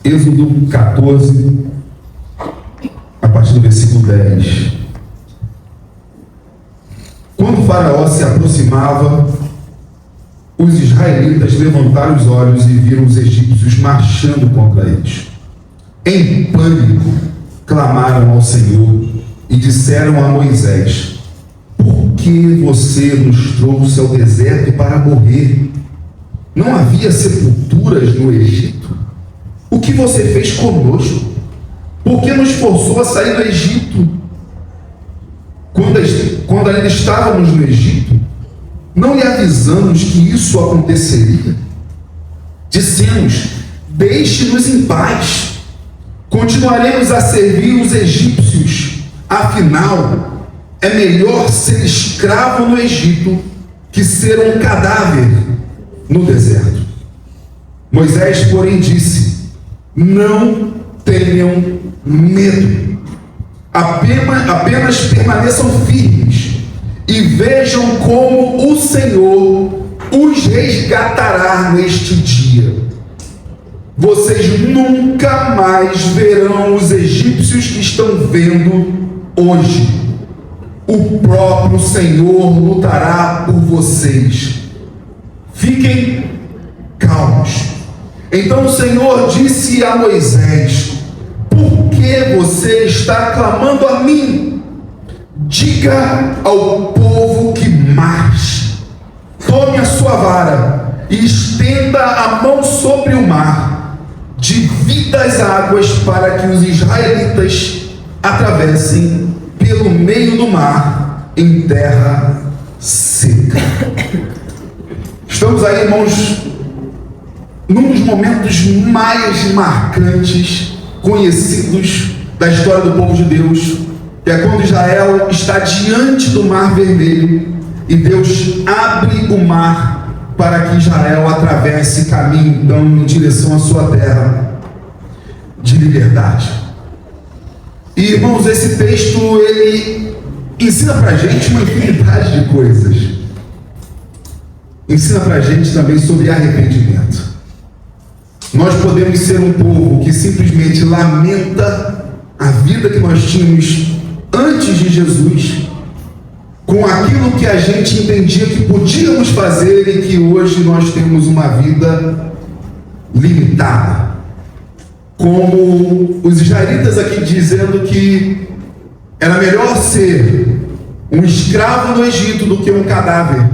Êxodo 14, a partir do versículo 10. Quando o faraó se aproximava, os israelitas levantaram os olhos e viram os egípcios marchando contra eles. Em pânico, clamaram ao Senhor e disseram a Moisés: por que você nos trouxe ao deserto para morrer? Não havia sepulturas no Egito? O que você fez conosco? Por que nos forçou a sair do Egito? Quando ainda estávamos no Egito, não lhe avisamos que isso aconteceria? Dissemos: deixe-nos em paz, continuaremos a servir os egípcios. Afinal, é melhor ser escravo no Egito que ser um cadáver no deserto. Moisés, porém, disse: não tenham medo, apenas permaneçam firmes e vejam como o Senhor os resgatará neste dia. Vocês nunca mais verão os egípcios que estão vendo hoje. O próprio Senhor lutará por vocês. Fiquem calmos. Então o Senhor disse a Moisés: por que você está clamando a mim? Diga ao povo que marche. Tome a sua vara e estenda a mão sobre o mar. Divida as águas para que os israelitas atravessem pelo meio do mar em terra seca. Estamos aí, irmãos, num dos momentos mais marcantes conhecidos da história do povo de Deus, que é quando Israel está diante do Mar Vermelho e Deus abre o mar para que Israel atravesse e caminhe então em direção à sua terra de liberdade. E, irmãos, esse texto ele ensina para a gente uma infinidade de coisas. Ensina para a gente também sobre arrependimento. Nós podemos ser um povo que simplesmente lamenta a vida que nós tínhamos antes de Jesus, com aquilo que a gente entendia que podíamos fazer e que hoje nós temos uma vida limitada. Como os israelitas aqui dizendo que era melhor ser um escravo no Egito do que um cadáver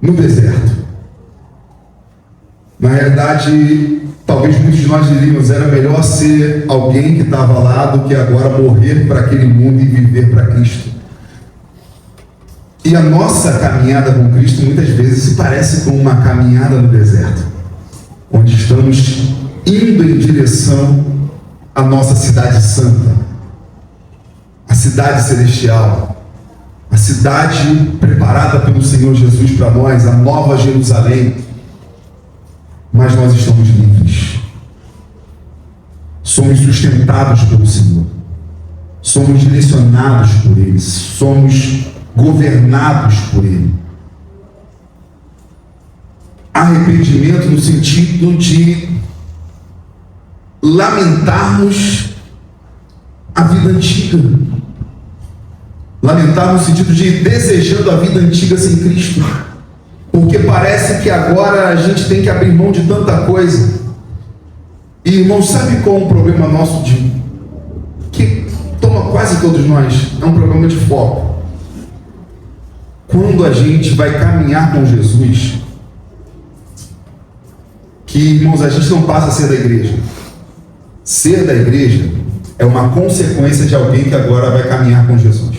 no deserto. Na realidade, talvez muitos de nós diríamos: era melhor ser alguém que estava lá do que agora morrer para aquele mundo e viver para Cristo. E a nossa caminhada com Cristo muitas vezes se parece com uma caminhada no deserto, onde estamos indo em direção à nossa cidade santa, a cidade celestial, a cidade preparada pelo Senhor Jesus para nós, a nova Jerusalém. Mas nós estamos livres, somos sustentados pelo Senhor, somos direcionados por Ele, somos governados por Ele. Arrependimento no sentido de lamentarmos a vida antiga, lamentar no sentido de desejando a vida antiga sem Cristo, porque parece que agora a gente tem que abrir mão de tanta coisa. E, irmão, sabe qual é um problema nosso que toma quase todos nós? É um problema de foco. Quando a gente vai caminhar com Jesus, que, irmãos, a gente não passa a ser da igreja. Ser da igreja é uma consequência de alguém que agora vai caminhar com Jesus.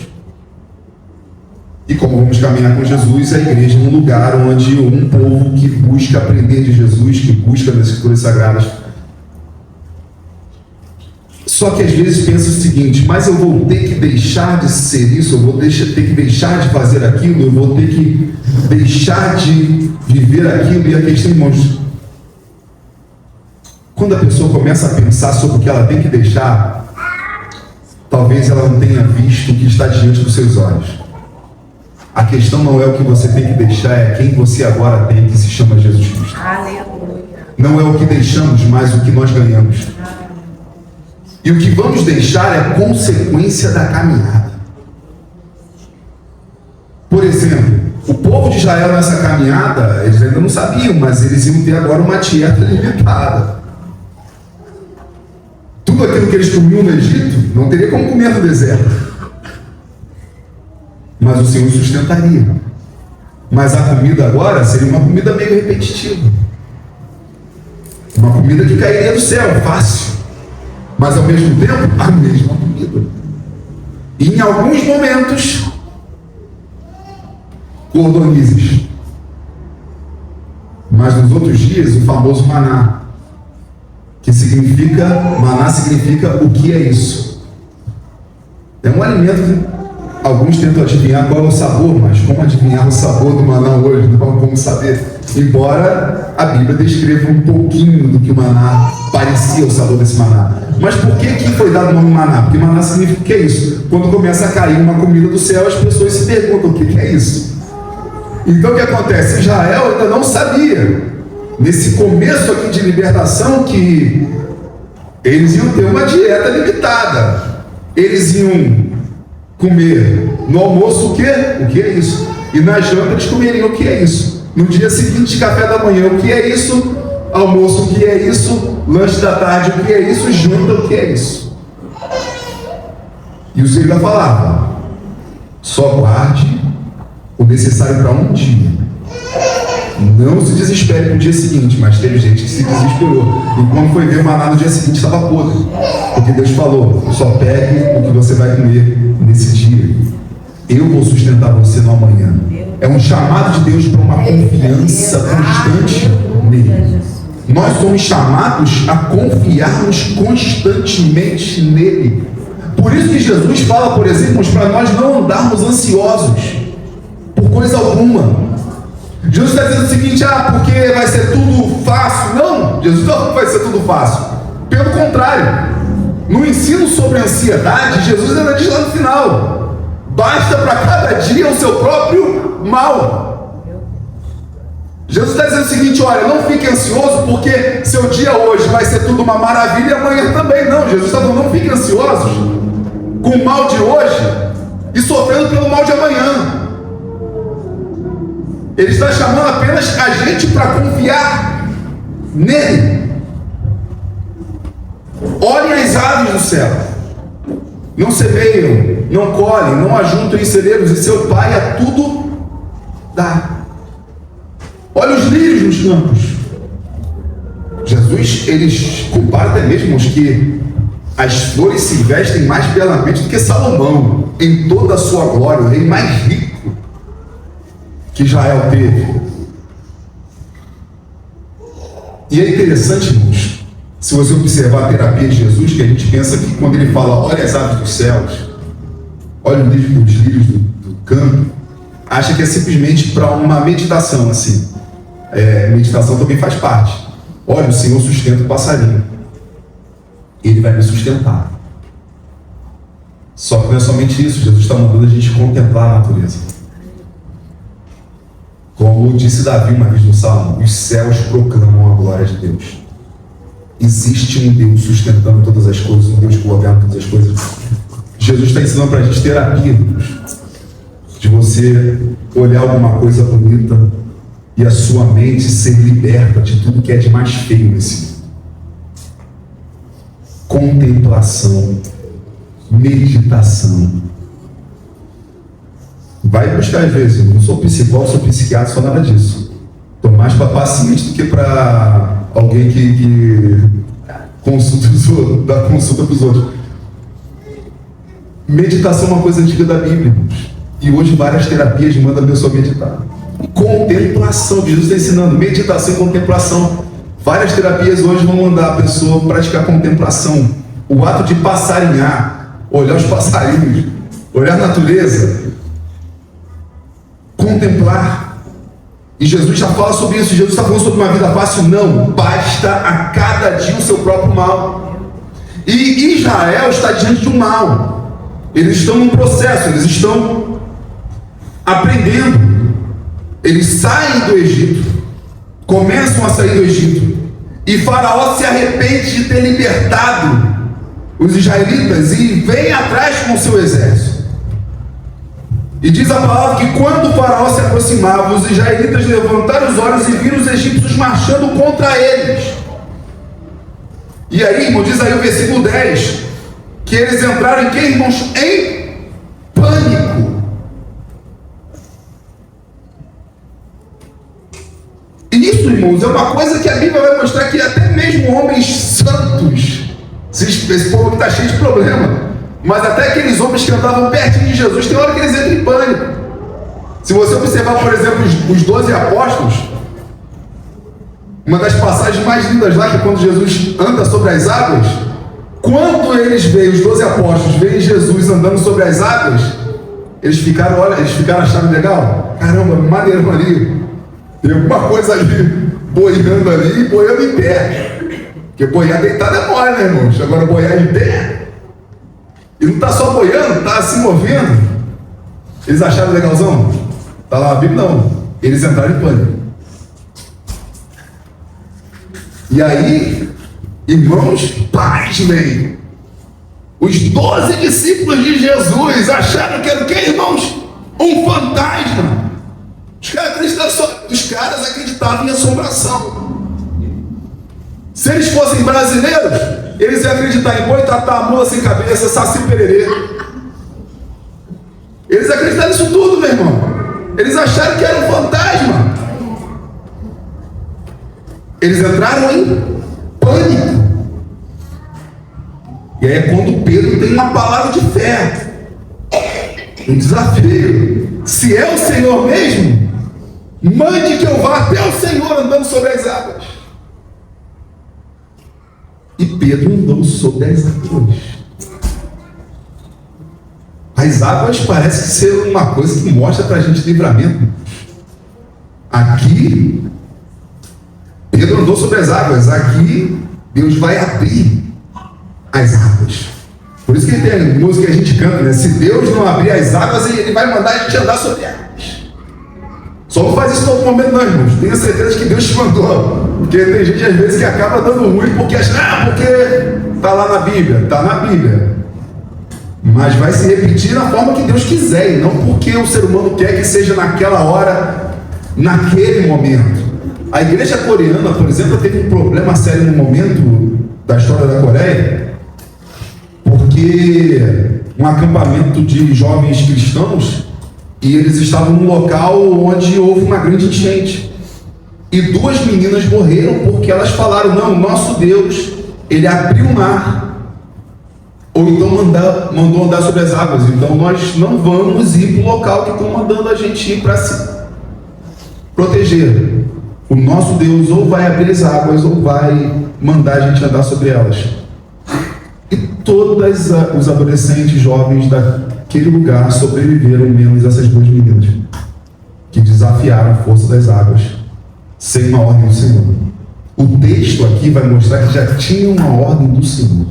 E como vamos caminhar com Jesus, a igreja é um lugar onde um povo que busca aprender de Jesus, que busca nas Escrituras Sagradas. Só que às vezes pensa o seguinte: mas eu vou ter que deixar de ser isso, eu vou ter que deixar de fazer aquilo, eu vou ter que deixar de viver aquilo. E a questão, irmãos, quando a pessoa começa a pensar sobre o que ela tem que deixar, talvez ela não tenha visto o que está diante dos seus olhos. A questão não é o que você tem que deixar, é quem você agora tem, que se chama Jesus Cristo. Aleluia. não é o que deixamos, mas o que nós ganhamos. E o que vamos deixar é consequência da caminhada. Por exemplo, o povo de Israel nessa caminhada, eles ainda não sabiam, mas eles iam ter agora uma dieta limitada. Tudo aquilo que eles comiam no Egito, não teria como comer no deserto. Mas o Senhor sustentaria. Mas a comida agora seria uma comida meio repetitiva. Uma comida que cairia do céu, fácil. Mas ao mesmo tempo, a mesma comida. E em alguns momentos, cordonizes. Mas nos outros dias, o famoso maná. Maná significa o que é isso. É um alimento que alguns tentam adivinhar qual é o sabor, mas como adivinhar o sabor do maná hoje? Não vamos como saber. Embora a Bíblia descreva um pouquinho do que o maná parecia o sabor desse maná. Mas por que foi dado o nome maná? Porque maná significa o que é isso? Quando começa a cair uma comida do céu, as pessoas se perguntam o que é isso. Então o que acontece? Israel ainda não sabia, nesse começo aqui de libertação, que eles iam ter uma dieta limitada. Eles iam comer no almoço o quê? O que é isso? E na janta eles comeriam o que é isso? No dia seguinte, café da manhã, o que é isso? Almoço, o que é isso? Lanche da tarde, o que é isso? Janta, o que é isso? E o Senhor ainda falava: só guarde o necessário para um dia. Não se desespere no dia seguinte. Mas teve gente que se desesperou, e quando foi ver o maná no dia seguinte estava podre, porque Deus falou: só pegue o que você vai comer nesse dia, eu vou sustentar você no amanhã. É um chamado de Deus para uma confiança constante nele. Nós somos chamados a confiarmos constantemente nele. Por isso que Jesus fala, por exemplo, para nós não andarmos ansiosos por coisa alguma. Jesus está dizendo o seguinte: porque vai ser tudo fácil. Não, Jesus não vai ser tudo fácil. Pelo contrário, no ensino sobre ansiedade, Jesus ainda diz lá no final: basta para cada dia o seu próprio mal. Jesus está dizendo o seguinte: olha, não fique ansioso, porque seu dia hoje vai ser tudo uma maravilha e amanhã também. Não, Jesus está falando: não fiquem ansiosos com o mal de hoje e sofrendo pelo mal de amanhã. Ele está chamando apenas a gente para confiar nele. Olhem as aves do céu, não semeiam, não colhem, não ajuntam em celeiros, e seu pai a tudo dá. Olha os lírios nos campos. Jesus, eles comparam até mesmo os que as flores se vestem mais belamente do que Salomão, em toda a sua glória, o rei mais rico que Israel teve. E é interessante, irmãos, se você observar a terapia de Jesus, que a gente pensa que quando ele fala: olha as aves dos céus, olha os lírios do campo, acha que é simplesmente para uma meditação assim. Meditação também faz parte. Olha, o Senhor sustenta o passarinho, ele vai me sustentar. Só que não é somente isso. Jesus está mandando a gente contemplar a natureza. Como disse Davi uma vez no Salmo: os céus proclamam a glória de Deus. Existe um Deus sustentando todas as coisas, um Deus que governa todas as coisas. Jesus está ensinando para a gente terapia, de você olhar alguma coisa bonita e a sua mente ser liberta de tudo que é de mais feio nesse mundo. Contemplação, meditação. Vai buscar às vezes. Eu não sou psicólogo, sou psiquiatra, só nada disso. Estou mais para paciente do que para alguém que consulta dá consulta para os outros. Meditação é uma coisa antiga da Bíblia, irmãos. E hoje várias terapias mandam a pessoa meditar. Contemplação, Jesus está ensinando meditação e contemplação. Várias terapias hoje vão mandar a pessoa praticar contemplação. O ato de passarinhar, olhar os passarinhos, olhar a natureza, contemplar. E Jesus já fala sobre isso. Jesus está falando sobre uma vida fácil? Não, basta a cada dia o seu próprio mal. E Israel está diante de um mal. Eles estão num processo, eles estão aprendendo. Eles saem do Egito, começam a sair do Egito, E Faraó se arrepende de ter libertado os israelitas e vem atrás com o seu exército. E diz a palavra que quando o Faraó se aproximava, os israelitas levantaram os olhos e viram os egípcios marchando contra eles. E aí, irmão, diz aí o versículo 10, que eles entraram em quê, irmãos? Em pânico. E isso, irmãos, é uma coisa que a Bíblia vai mostrar que até mesmo homens santos, esse povo que está cheio de problema, mas até aqueles homens que andavam pertinho de Jesus, tem hora que eles entram em pânico. Se você observar, por exemplo, os 12 apóstolos, uma das passagens mais lindas lá, que é quando Jesus anda sobre as águas, quando eles veem, os 12 apóstolos, veem Jesus andando sobre as águas, eles ficaram achando legal? Caramba, maneiro ali, tem alguma coisa ali, boiando ali, boiando em pé. Porque boiar deitado é mole, né, irmãos? Agora boiar em pé, e não está só boiando, está se movendo. Eles acharam legalzão? Está lá a Bíblia? Não. Eles entraram em pânico. E aí, irmãos, pasmem, os 12 discípulos de Jesus acharam que era o que, irmãos? Um fantasma. Os caras acreditavam em assombração. Se eles fossem brasileiros, eles iam acreditar em boi, tatá, mula sem cabeça, saci pererê. Eles acreditaram nisso tudo, meu irmão. Eles acharam que era um fantasma. Eles entraram em pânico. E aí é quando Pedro tem uma palavra de fé, um desafio. Se é o Senhor mesmo, mande que eu vá até o Senhor andando sobre as águas. E Pedro andou sobre as águas. As águas parecem ser uma coisa que mostra para a gente livramento. Aqui, Pedro andou sobre as águas. Aqui, Deus vai abrir as águas. Por isso que tem música que a gente canta, né? Se Deus não abrir as águas, Ele vai mandar a gente andar sobre águas. Só não faz isso em todo momento, não, irmãos. Tenha certeza que Deus te mandou. Porque tem gente às vezes que acaba dando ruim porque acha, porque está lá na Bíblia. Está na Bíblia. Mas vai se repetir na forma que Deus quiser, e não porque o ser humano quer que seja naquela hora, naquele momento. A igreja coreana, por exemplo, teve um problema sério no momento da história da Coreia, porque um acampamento de jovens cristãos, e eles estavam num local onde houve uma grande enchente. E 2 meninas morreram porque elas falaram, não, nosso Deus, Ele abriu o mar, ou então mandou andar sobre as águas, então nós não vamos ir para o local que estão mandando a gente ir para se proteger. O nosso Deus ou vai abrir as águas ou vai mandar a gente andar sobre elas. E todos os adolescentes jovens daquele lugar sobreviveram, menos essas 2 meninas que desafiaram a força das águas sem uma ordem do Senhor. O texto aqui vai mostrar que já tinha uma ordem do Senhor.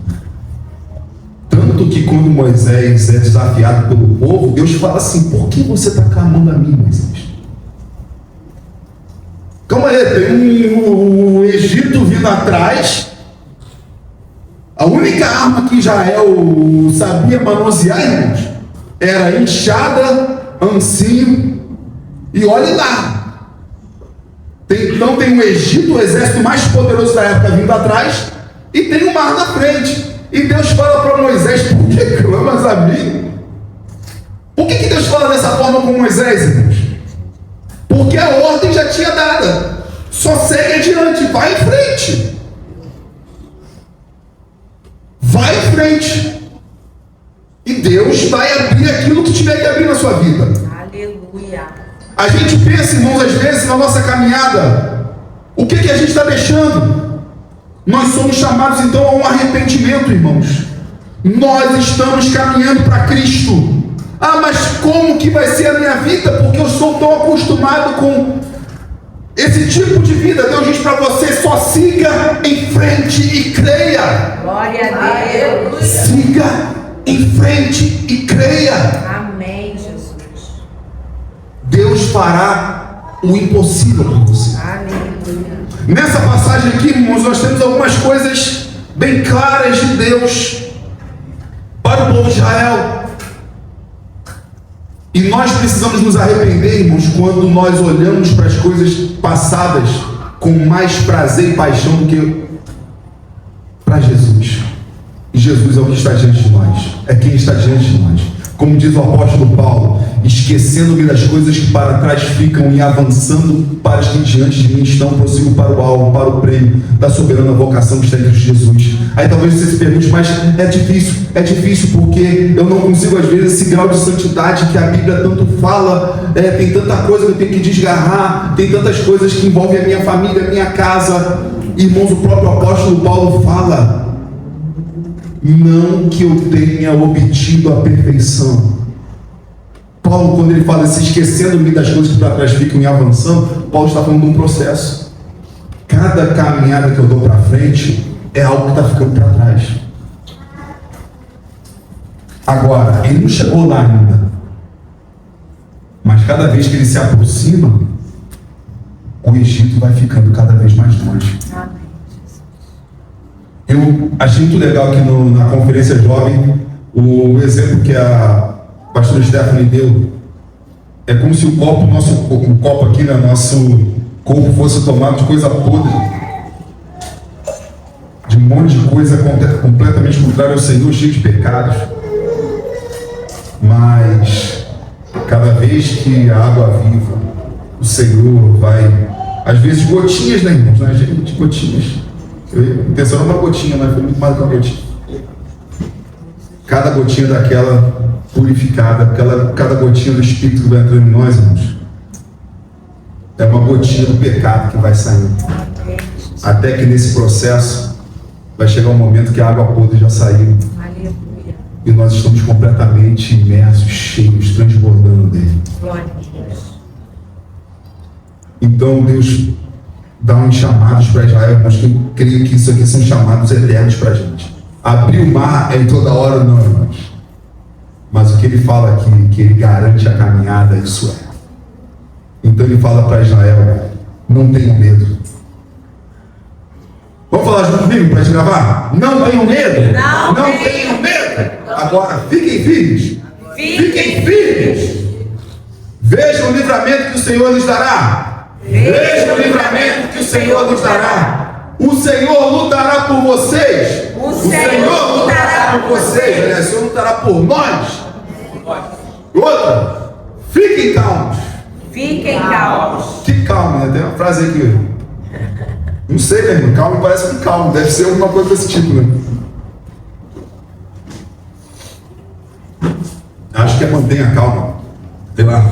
Tanto que quando Moisés é desafiado pelo povo, Deus fala assim, por que você está clamando a mim, Moisés? Calma aí, tem um Egito vindo atrás. A única arma que Israel sabia manusear, irmãos, era enxada, ancinho, e olhe lá. Então tem o Egito, o exército mais poderoso da época vindo atrás, e tem o mar na frente. E Deus fala para Moisés, por que clamas a mim? Por que Deus fala dessa forma com Moisés, irmãos? Porque a ordem já tinha dada. Só segue adiante, vai em frente. Vai em frente. E Deus vai abrir aquilo que tiver que abrir na sua vida. Aleluia. A gente pensa, irmãos, às vezes na nossa caminhada, o que a gente está deixando? Nós somos chamados então a um arrependimento, irmãos. Nós estamos caminhando para Cristo. Ah, mas como que vai ser a minha vida? Porque eu sou tão acostumado com esse tipo de vida. Deus diz para você, só siga em frente e creia. Glória a Deus. Siga em frente e creia. Amém, Jesus. Deus fará o impossível por você. Aleluia. Nessa passagem aqui, irmãos, nós temos algumas coisas bem claras de Deus para o povo de Israel. E nós precisamos nos arrepender, irmãos, quando nós olhamos para as coisas passadas com mais prazer e paixão do que para Jesus. E Jesus é o que está diante de nós, é quem está diante de nós. Como diz o apóstolo Paulo, esquecendo-me das coisas que para trás ficam e avançando para as que diante de mim estão, prossigo para o alvo, para o prêmio da soberana vocação que está em Cristo Jesus. Aí talvez você se pergunte, mas é difícil porque eu não consigo às vezes esse grau de santidade que a Bíblia tanto fala, tem tanta coisa que eu tenho que desgarrar, tem tantas coisas que envolvem a minha família, a minha casa. Irmãos, o próprio apóstolo Paulo fala, não que eu tenha obtido a perfeição. Paulo, quando ele fala se esquecendo-me das coisas que para trás ficam e avançando, Paulo está falando de um processo. Cada caminhada que eu dou para frente é algo que está ficando para trás. Agora, ele não chegou lá ainda, mas cada vez que ele se aproxima, o Egito vai ficando cada vez mais longe. Eu achei muito legal aqui na conferência jovem o exemplo que a pastora Stephanie deu. É como se o copo aqui, né, nosso corpo fosse tomado de coisa podre, de um monte de coisa completamente contrária ao Senhor, cheio de pecados. Mas cada vez que a água viva, o Senhor vai, às vezes gotinhas, né, irmãos? Né? Gente, gotinhas. Eu pensei numa gotinha, mas foi muito mais do que uma gotinha. Cada gotinha daquela purificada, cada gotinha do Espírito que vai entrando em nós, irmãos, é uma gotinha do pecado que vai saindo. Até que nesse processo vai chegar um momento que a água podre já saiu. E nós estamos completamente imersos, cheios, transbordando dele. Então Deus dá uns chamados para Israel, mas que eu creio que isso aqui são chamados eternos para a gente. Abrir o mar é em toda hora, não, irmãos. Mas o que ele fala aqui, que ele garante a caminhada, isso é. Então ele fala para Israel, não tenham medo. Vamos falar junto comigo para a gente gravar? Não tenham medo. Não tenham medo. Agora, fiquem firmes. Fiquem firmes. Vejam o livramento que o Senhor lhes dará. Vejam o livramento que o Senhor nos dará. O Senhor lutará por vocês. O Senhor lutará por vocês. Aliás, o Senhor lutará por nós. Outra, fiquem calmos. Fiquem calmos. Que calmo, né? Tem uma frase aqui. Não sei, né, irmão? Calmo parece com calmo. Deve ser alguma coisa desse tipo, né? Acho que é mantenha calma. Sei lá.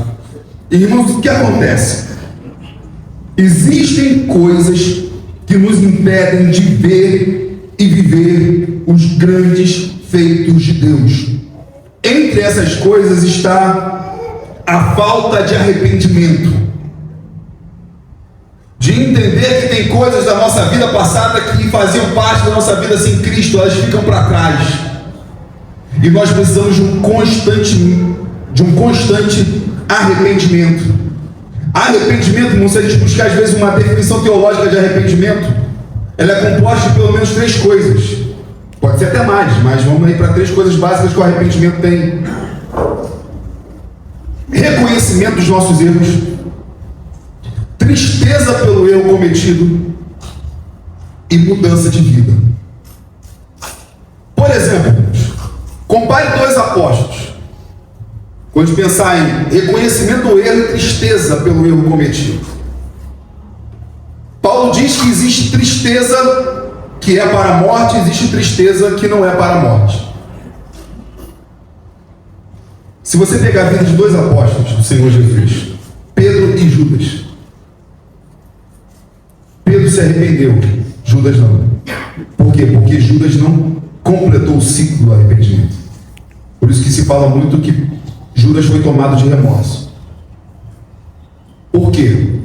Irmãos, o que acontece? Existem coisas que nos impedem de ver e viver os grandes feitos de Deus. Entre essas coisas está a falta de arrependimento, de entender que tem coisas da nossa vida passada que faziam parte da nossa vida sem Cristo, elas ficam para trás, e nós precisamos de um constante arrependimento. Arrependimento, irmão, se a gente buscar às vezes uma definição teológica de arrependimento, ela é composta de pelo menos 3 coisas. Pode ser até mais, mas vamos aí para 3 coisas básicas que o arrependimento tem. Reconhecimento dos nossos erros, tristeza pelo erro cometido e mudança de vida. Por exemplo, compare 2 apóstolos. Quando pensar em reconhecimento do erro e tristeza pelo erro cometido, Paulo diz que existe tristeza que é para a morte, existe tristeza que não é para a morte. Se você pegar a vida de 2 apóstolos do Senhor Jesus, Pedro e Judas, Pedro se arrependeu, Judas não. Por quê? Porque Judas não completou o ciclo do arrependimento. Por isso que se fala muito que Judas foi tomado de remorso. Por quê?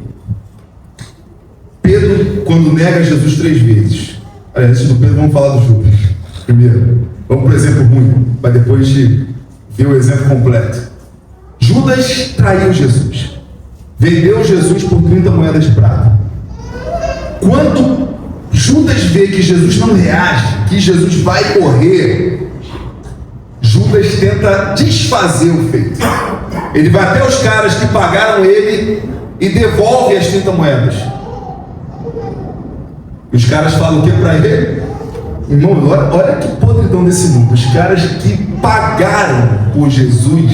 Pedro, quando nega Jesus 3 vezes. Antes do Pedro, vamos falar do Judas. Primeiro, vamos para o exemplo ruim, para depois de ver o exemplo completo. Judas traiu Jesus. Vendeu Jesus por 30 moedas de prata. Quando Judas vê que Jesus não reage, que Jesus vai correr, Judas tenta desfazer o feito. Ele vai até os caras que pagaram ele e devolve as 30 moedas. Os caras falam o que para ele? Irmão, olha que podridão desse mundo. Os caras que pagaram por Jesus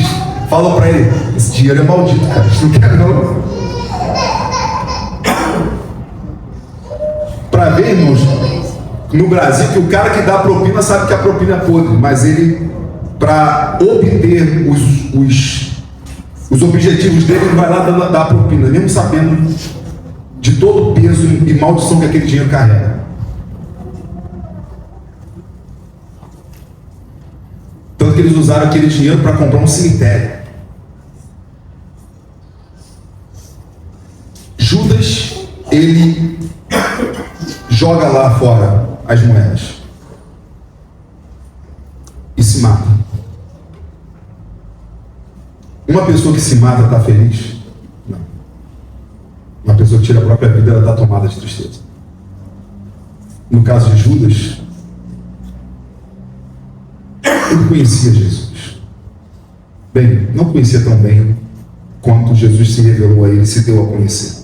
falam para ele: esse dinheiro é maldito, cara, isso não quer não. Para ver, irmãos, no Brasil, que o cara que dá a propina sabe que a propina é podre, mas ele, para obter os objetivos dele, ele vai lá dar a propina, mesmo sabendo de todo o peso e maldição que aquele dinheiro carrega. Tanto que eles usaram aquele dinheiro para comprar um cemitério. Judas, ele joga lá fora as moedas e se mata. Uma pessoa que se mata está feliz? Não. Uma pessoa que tira a própria vida, ela está tomada de tristeza. No caso de Judas, ele conhecia Jesus. Bem, não conhecia tão bem quanto Jesus se revelou a ele, se deu a conhecer.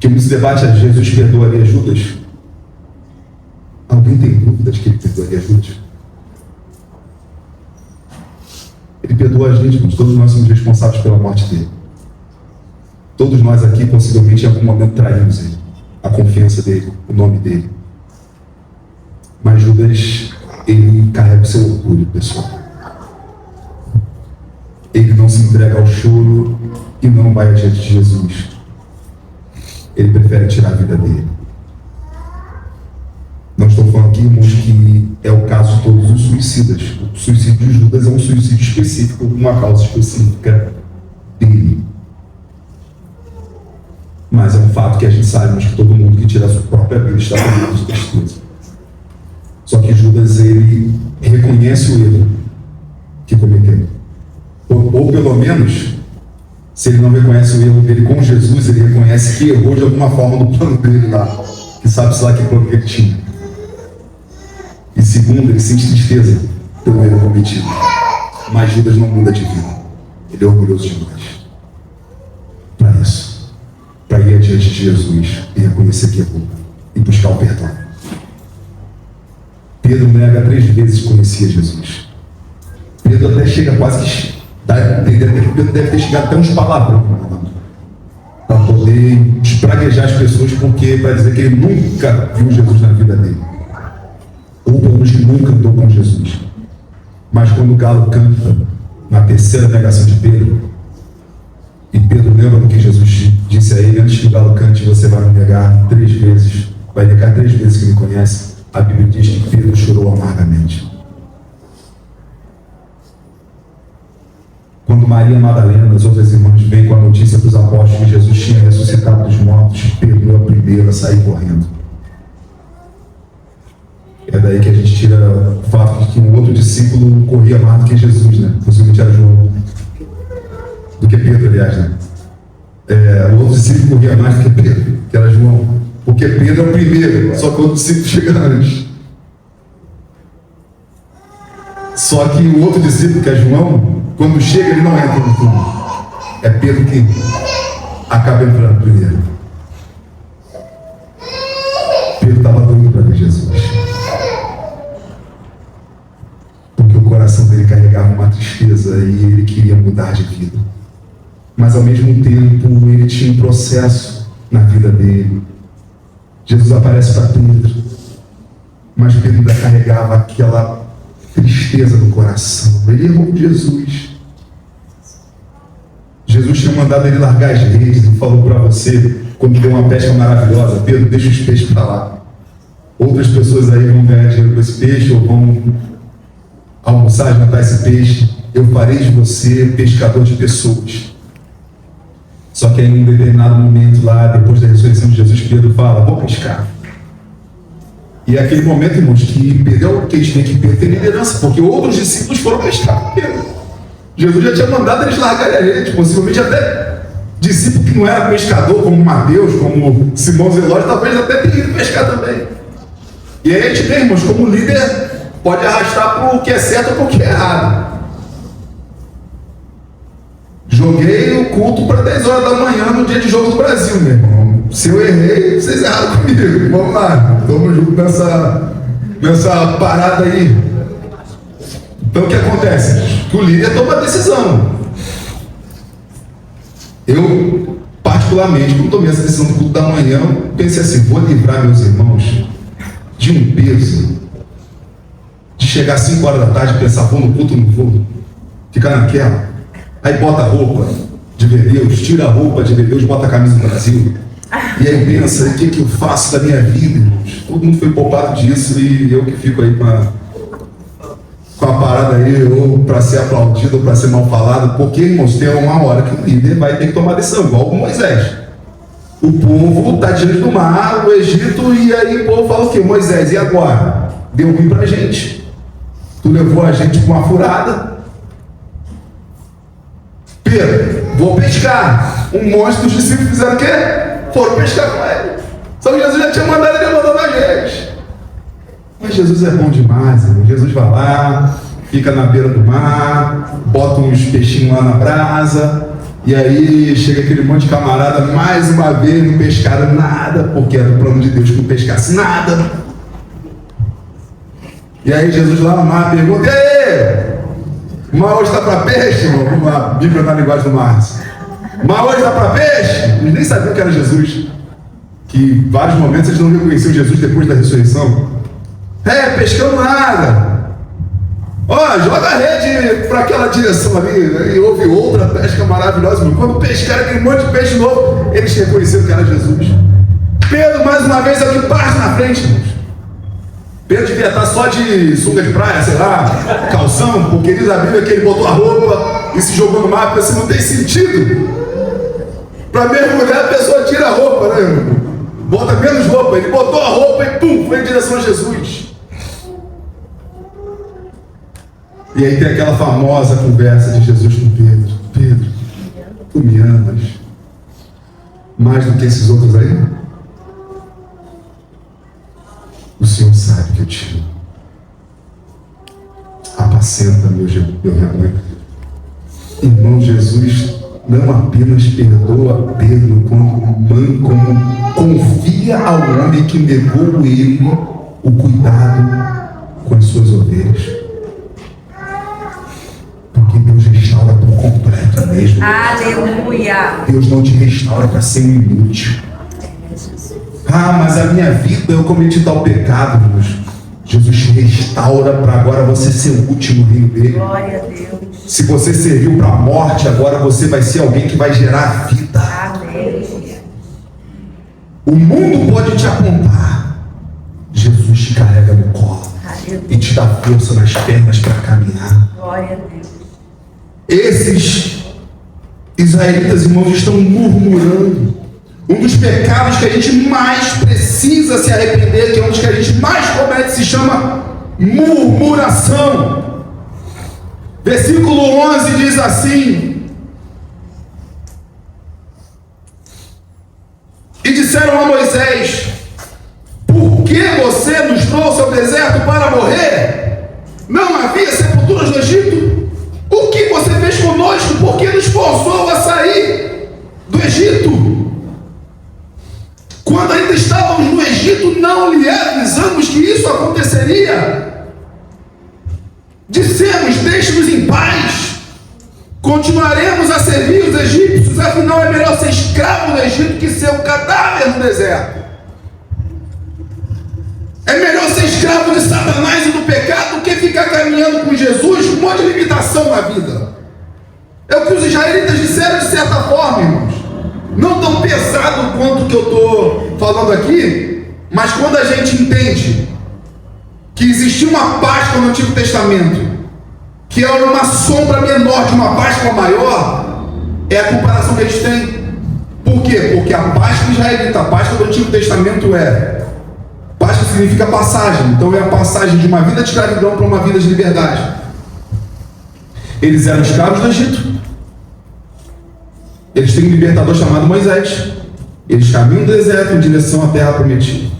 Que no debate a Jesus perdoaria Judas. Alguém tem dúvida de que ele perdoaria Judas? Ele perdoa a gente, mas todos nós somos responsáveis pela morte dele. Todos nós aqui, possivelmente, em algum momento traímos ele, a confiança dele, o nome dele. Mas Judas, ele carrega o seu orgulho, pessoal. Ele não se entrega ao choro e não vai adiante de Jesus. Ele prefere tirar a vida dele. Não estou falando aqui, irmãos, que é o caso de todos os suicidas. O suicídio de Judas é um suicídio específico, uma causa específica dele. Mas é um fato que a gente sabe, que todo mundo que tira a sua própria vida está com de tristeza. Só que Judas, ele reconhece o erro que cometeu. Ou pelo menos, se ele não reconhece o erro dele com Jesus, ele reconhece que errou de alguma forma no plano dele lá. Que sabe-se lá que plano que ele tinha. E segundo, ele sente tristeza pelo erro cometido. Mas Judas não muda de vida. Ele é orgulhoso demais. Para isso. Para ir adiante de Jesus e reconhecer que errou. E buscar o perdão. Pedro nega 3 vezes que conhecia Jesus. Pedro até chega quase que... dá a entender que Pedro deve ter chegado até uns palavrões para poder espraguejar as pessoas, porque para dizer que ele nunca viu Jesus na vida dele. Ou pelo menos que nunca andou com Jesus. Mas quando o galo canta, na terceira negação de Pedro, e Pedro lembra do que Jesus disse a ele: antes que o galo cante, você vai me negar 3 vezes, vai negar 3 vezes que me conhece. A Bíblia diz que Pedro chorou amargamente. Quando Maria Madalena e as outras irmãs vêm com a notícia para os apóstolos que Jesus tinha ressuscitado dos mortos, Pedro é o primeiro a sair correndo. É daí que a gente tira o fato de que um outro discípulo corria mais do que Jesus, né? Possivelmente era João. Do que Pedro, aliás, né? O outro discípulo corria mais do que Pedro, que era João. Porque Pedro é o primeiro, só que o outro discípulo chega antes. Só que o outro discípulo, que é João, quando chega, ele não entra no túmulo. É Pedro que acaba entrando primeiro. Pedro estava doido para ver Jesus. Porque o coração dele carregava uma tristeza e ele queria mudar de vida. Mas ao mesmo tempo, ele tinha um processo na vida dele. Jesus aparece para Pedro, mas Pedro ainda carregava aquela tristeza no coração. Ele errou com Jesus. Jesus tinha mandado ele largar as redes e falou para você, quando deu uma pesca maravilhosa: Pedro, deixa os peixes para lá. Outras pessoas aí vão ganhar dinheiro com esse peixe, ou vão almoçar e matar esse peixe. Eu farei de você pescador de pessoas. Só que em um determinado momento lá, depois da ressurreição de Jesus, Pedro fala: vou pescar. E é aquele momento, irmãos, que perdeu, que eles têm que ter liderança, porque outros discípulos foram pescar. Jesus já tinha mandado eles largarem a rede, possivelmente até Discípulo que não era pescador, como Mateus, como Simão Zelório, talvez até tenha ido pescar também. E aí a gente vê, irmãos, como líder pode arrastar para o que é certo ou para o que é errado. Joguei o culto para 10 horas da manhã no dia de jogo do Brasil, meu irmão. Se eu errei, vocês erraram comigo. Vamos lá, estamos juntos nessa parada aí. Então o que acontece? Que o líder toma a decisão. Eu, particularmente, quando tomei essa decisão do culto da manhã, eu pensei assim: vou livrar meus irmãos de um peso de chegar às 5 horas da tarde e pensar, vou no culto ou não vou? Ficar naquela. Aí bota a roupa de ver Deus, tira a roupa de ver Deus, bota a camisa do Brasil. E aí pensa, o que eu faço da minha vida, irmãos? Todo mundo foi poupado disso e eu que fico aí com a parada aí, ou para ser aplaudido, ou para ser mal falado, porque, irmãos, tem uma hora que o líder vai ter que tomar decisão, igual com Moisés. O povo está diante do mar, o Egito, e aí o povo fala o quê? Moisés, e agora? Deu ruim pra gente. Tu levou a gente com uma furada. Pedro, vou pescar. Um monte dos discípulos fizeram o quê? Foram pescar com ele. Só que Jesus já tinha mandado ele abandonar a gente. Mas Jesus é bom demais, irmão. Jesus vai lá, fica na beira do mar, bota uns peixinhos lá na brasa, e aí chega aquele monte de camarada, mais uma vez não pescaram nada, porque era o plano de Deus que não pescasse nada. E aí Jesus lá no mar pergunta: e aí? O mar hoje está para peixe, irmão? A Bíblia na linguagem do Márcio. O mar hoje está para peixe? Eles nem sabiam que era Jesus. Que em vários momentos eles não reconheciam Jesus depois da ressurreição. Pescando nada. Ó, joga a rede para aquela direção ali. E houve outra pesca maravilhosa. Quando pescaram aquele monte de peixe novo, eles reconheceram que era Jesus. Pedro, mais uma vez, é o que parte na frente, irmãos. Pedro devia estar só de sunga de praia, sei lá, calção, porque diz a Bíblia que ele botou a roupa e se jogou no mar, porque assim não tem sentido. Para mergulhar, a pessoa tira a roupa, né, irmão? Bota menos roupa. Ele botou a roupa e pum, foi em direção a Jesus. E aí tem aquela famosa conversa de Jesus com Pedro: Pedro, tu me amas mais do que esses outros aí? O Senhor sabe que eu te amo. Apacenta meu rebanho. Irmão, Jesus não apenas perdoa Pedro, como confia ao homem que negou ele o cuidado com as suas ovelhas. Porque Deus restaura por completo mesmo. Aleluia. Deus não te restaura para ser um inútil. Mas a minha vida eu cometi tal pecado, Deus. Jesus te restaura para agora você ser o último reino dele. Glória a Deus. Se você serviu para a morte, agora você vai ser alguém que vai gerar vida. Amém. O mundo pode te apontar. Jesus te carrega no colo. Aleluia. E te dá força nas pernas para caminhar. Glória a Deus. Esses israelitas, irmãos, estão murmurando. Um dos pecados que a gente mais precisa se arrepender, que é um dos que a gente mais comete, se chama murmuração. Versículo 11 diz assim: e disseram a Moisés: por que você nos trouxe ao deserto para morrer? Não havia sepulturas no Egito? O que você fez conosco? Por que nos forçou a sair do Egito? Quando ainda estávamos no Egito, não lhe avisamos que isso aconteceria? Dissemos: deixe-nos em paz, continuaremos a servir os egípcios, afinal é melhor ser escravo do Egito que ser um cadáver no deserto. É melhor ser escravo de Satanás e do pecado do que ficar caminhando com Jesus com um monte de limitação na vida. É o que os israelitas disseram de certa forma, irmãos. Não tão pesado quanto que eu estou falando aqui, mas quando a gente entende que existia uma Páscoa no Antigo Testamento, que era uma sombra menor de uma Páscoa maior, é a comparação que a gente tem. Por quê? Porque a Páscoa israelita, a Páscoa do Antigo Testamento Páscoa significa passagem, então é a passagem de uma vida de escravidão para uma vida de liberdade. Eles eram escravos do Egito. Eles têm um libertador chamado Moisés. Eles caminham do deserto em direção à terra prometida.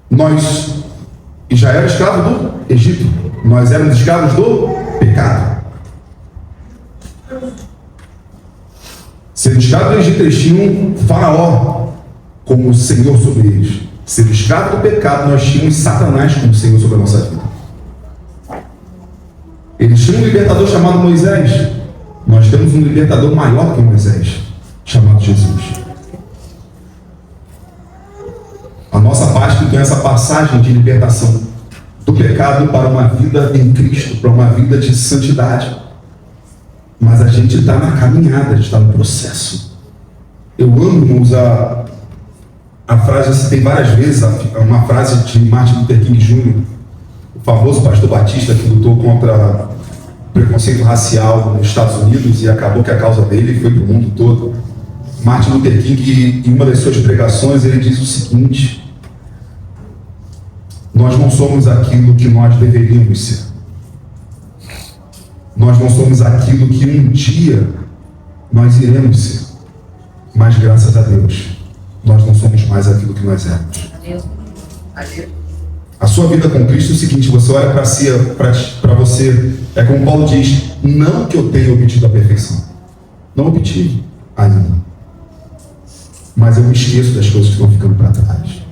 Nós, Israel era escravo do Egito. Nós éramos escravos do pecado. Sendo escravo do Egito, eles tinham Faraó como Senhor sobre eles. Sendo escravo do pecado, nós tínhamos Satanás como Senhor sobre a nossa vida. Eles tinham um libertador chamado Moisés. Nós temos um libertador maior que Moisés, chamado Jesus. A nossa Páscoa tem essa passagem de libertação do pecado para uma vida em Cristo, para uma vida de santidade. Mas a gente está na caminhada, a gente está no processo. Eu amo, irmãos, a frase, eu citei várias vezes, uma frase de Martin Luther King Jr., o famoso pastor batista que lutou contra o preconceito racial nos Estados Unidos e acabou que a causa dele foi para o mundo todo. Martin Luther King, em uma das suas pregações, ele diz o seguinte: nós não somos aquilo que nós deveríamos ser. Nós não somos aquilo que um dia nós iremos ser. Mas graças a Deus, nós não somos mais aquilo que nós éramos. A sua vida com Cristo é o seguinte: você olha para si, para você, é como Paulo diz, não que eu tenha obtido a perfeição. Não obtive ainda. Mas eu me esqueço das coisas que estão ficando para trás.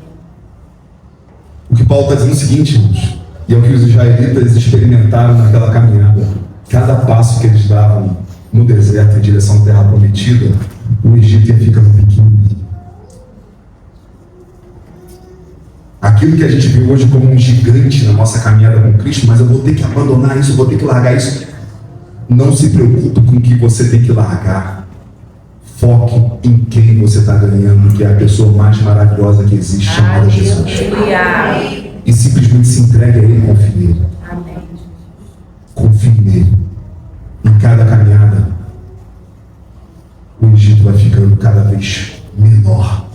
O que Paulo está dizendo é o seguinte, irmãos, e é o que os israelitas experimentaram naquela caminhada. Cada passo que eles davam no deserto em direção à terra prometida, o Egito ia ficando pequenininho. Aquilo que a gente vê hoje como um gigante na nossa caminhada com Cristo, mas eu vou ter que abandonar isso, eu vou ter que largar isso. Não se preocupe com o que você tem que largar. Foque em quem você está ganhando, que é a pessoa mais maravilhosa que existe, chamada Jesus. E simplesmente se entregue a Ele e confie nele. Confie nele. Em cada caminhada, o Egito vai ficando cada vez menor.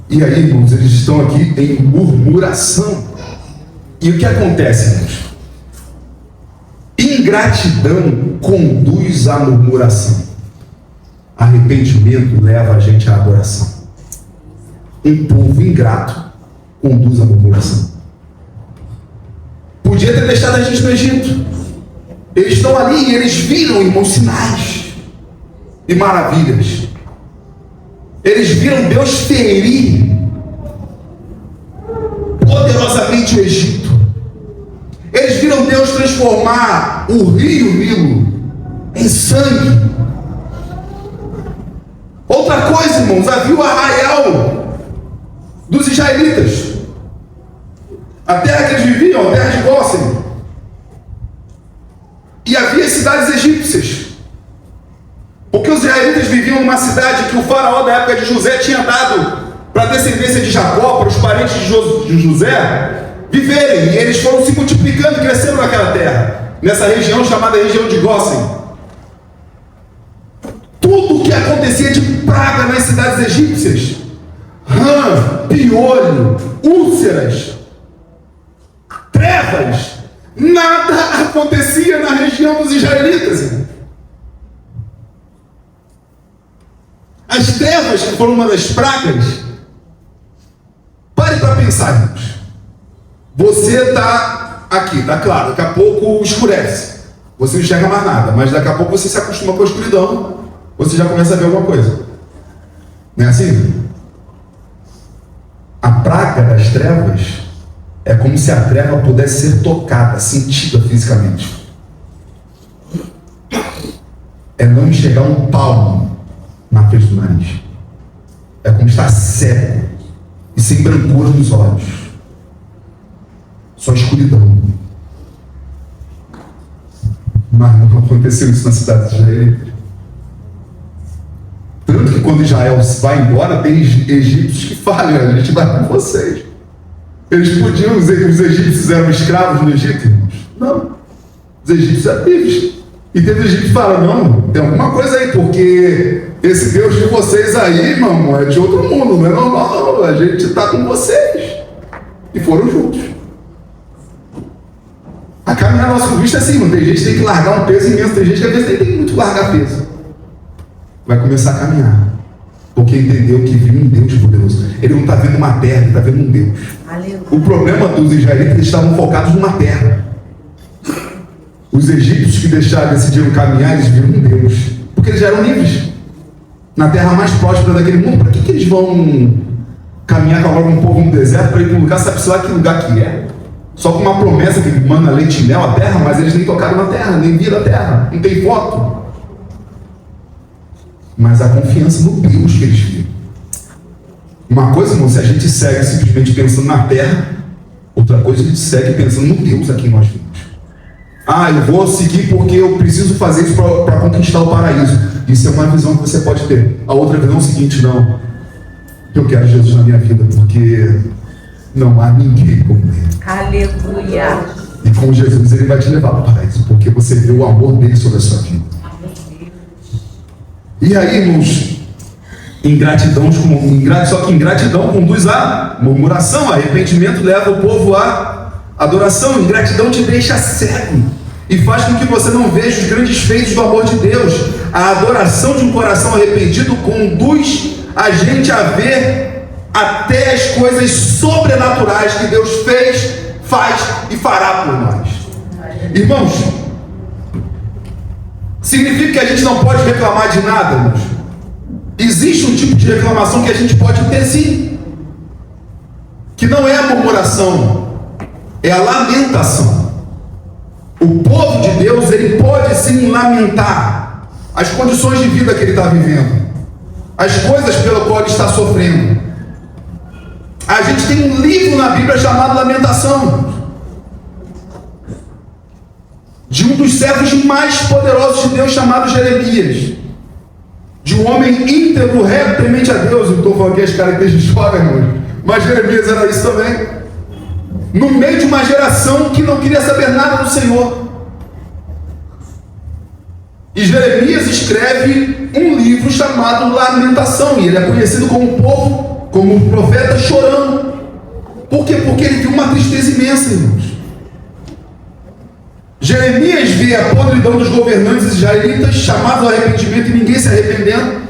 E aí, irmãos, eles estão aqui em murmuração. E o que acontece, irmãos? Ingratidão conduz à murmuração. Arrependimento leva a gente à adoração. Um povo ingrato conduz à murmuração. Podia ter deixado a gente no Egito. Eles estão ali e eles viram, irmãos, sinais e maravilhas. Eles viram Deus ferir poderosamente o Egito. Eles viram Deus transformar o rio Nilo em sangue. Outra coisa, irmãos, havia o arraial dos israelitas. A terra que eles viviam, a terra de Gósen. E havia as cidades egípcias. Porque os israelitas viviam numa cidade que o faraó da época de José tinha dado para a descendência de Jacó, para os parentes de José viverem. E eles foram se multiplicando e crescendo naquela terra, nessa região chamada região de Gósen. Tudo o que acontecia de praga nas cidades egípcias, rã, piolho, úlceras, trevas, nada acontecia na região dos israelitas. As trevas, que foram uma das pragas, pare para pensar, irmãos. Você está aqui, está claro, daqui a pouco escurece, você não enxerga mais nada, mas daqui a pouco você se acostuma com a escuridão, você já começa a ver alguma coisa. Não é assim? A praga das trevas é como se a treva pudesse ser tocada, sentida fisicamente. É não enxergar um palmo na frente do nariz. É como estar cego e sem brancura nos olhos. Só escuridão. Mas não aconteceu isso na cidade de Israel. Tanto que quando Israel vai embora, tem egípcios que falam: a gente vai com vocês. Eles podiam, os egípcios eram escravos no Egito, irmãos? Não. Os egípcios eram livres. E teve gente que fala: não, tem alguma coisa aí, porque esse Deus de vocês aí, irmão, é de outro mundo, não é normal, não. A gente está com vocês. E foram juntos. A caminhada caminhar no nosso Cristo é assim, mano. Tem gente que tem que largar um peso imenso, tem gente que às vezes tem muito que largar peso. Vai começar a caminhar. Porque entendeu que viu um Deus poderoso. Ele não está vendo uma terra, ele está vendo um Deus. Aleluia. O problema dos israelitas, eles estavam focados numa terra. Os egípcios que decidiram caminhar, eles viram um Deus. Porque eles já eram livres. Na terra mais próspera daquele mundo. Para que eles vão caminhar com um povo no deserto para ir para um lugar, sabe-se lá que lugar que é? Só com uma promessa que manda leite e mel a terra, mas eles nem tocaram na terra, nem viram a terra, não tem foto. Mas a confiança no Deus que eles viram. Uma coisa, irmão, se a gente segue simplesmente pensando na terra, outra coisa a gente segue pensando no Deus a quem nós vimos. Eu vou seguir porque eu preciso fazer isso para conquistar o paraíso. Isso é uma visão que você pode ter. A outra visão é o seguinte: não, eu quero Jesus na minha vida porque não há ninguém como ele. Aleluia. E com Jesus ele vai te levar para o paraíso, porque você vê o amor dele sobre a sua vida. E aí, irmãos, só que ingratidão conduz à murmuração, arrependimento leva o povo à adoração, ingratidão te deixa cego e faz com que você não veja os grandes feitos do amor de Deus. A adoração de um coração arrependido conduz a gente a ver até as coisas sobrenaturais que Deus fez, faz e fará por nós. Irmãos, significa que a gente não pode reclamar de nada, irmãos? Existe um tipo de reclamação que a gente pode ter, sim, que não é a murmuração, é a lamentação. O povo de Deus, ele pode sim lamentar as condições de vida que ele está vivendo, as coisas pelo qual ele está sofrendo. A gente tem um livro na Bíblia chamado Lamentação, de um dos servos mais poderosos de Deus, chamado Jeremias, de um homem íntegro, reto, temente a Deus. Eu estou falando aqui as características de história, irmãos, mas Jeremias era isso também, no meio de uma geração que não queria saber nada do Senhor. E Jeremias escreve um livro chamado Lamentação, e ele é conhecido como o povo, como o profeta chorando. Por quê? Porque ele viu uma tristeza imensa, irmãos. Jeremias vê a podridão dos governantes israelitas, chamados ao arrependimento e ninguém se arrependendo.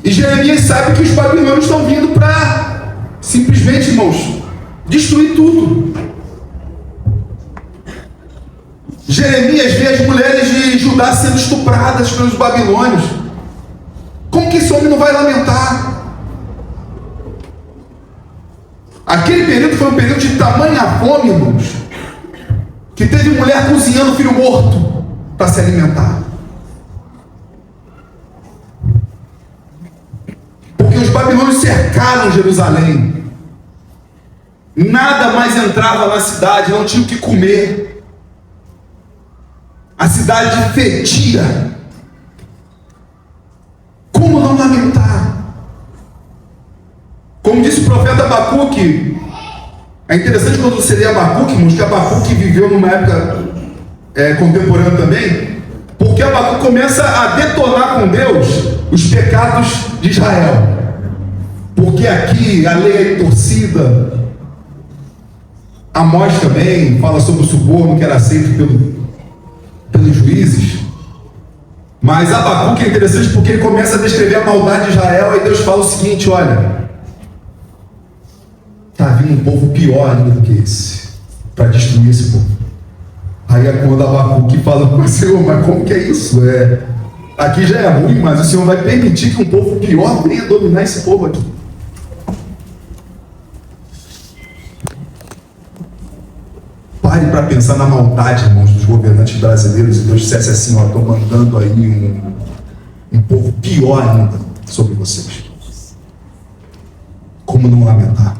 E Jeremias sabe que os babilônios estão vindo para simplesmente, irmãos, destruir tudo. Jeremias vê as mulheres de Judá sendo estupradas pelos babilônios. Como que esse homem não vai lamentar? Aquele período foi um período de tamanha fome, irmãos, que teve mulher cozinhando filho morto para se alimentar. Porque os babilônios cercaram Jerusalém. Nada mais entrava na cidade, não tinha o que comer. A cidade fedia. Como não lamentar? Como disse o profeta Abacuque, é interessante quando você lê Abacuque, irmãos, que Abacuque viveu numa época contemporânea também, porque Abacuque começa a detonar com Deus os pecados de Israel. Porque aqui a lei é torcida. Amós também fala sobre o suborno que era aceito pelos juízes. Mas Abacuque é interessante porque ele começa a descrever a maldade de Israel, e Deus fala o seguinte: olha, está vindo um povo pior ainda do que esse, para destruir esse povo. Aí é quando Abacuque fala com o Senhor: mas como que é isso? Aqui já é ruim, mas o Senhor vai permitir que um povo pior venha dominar esse povo aqui. Pare para pensar na maldade, irmãos, dos governantes brasileiros, e Deus dissesse assim: ó, estou mandando aí um povo pior ainda sobre vocês. Como não lamentar?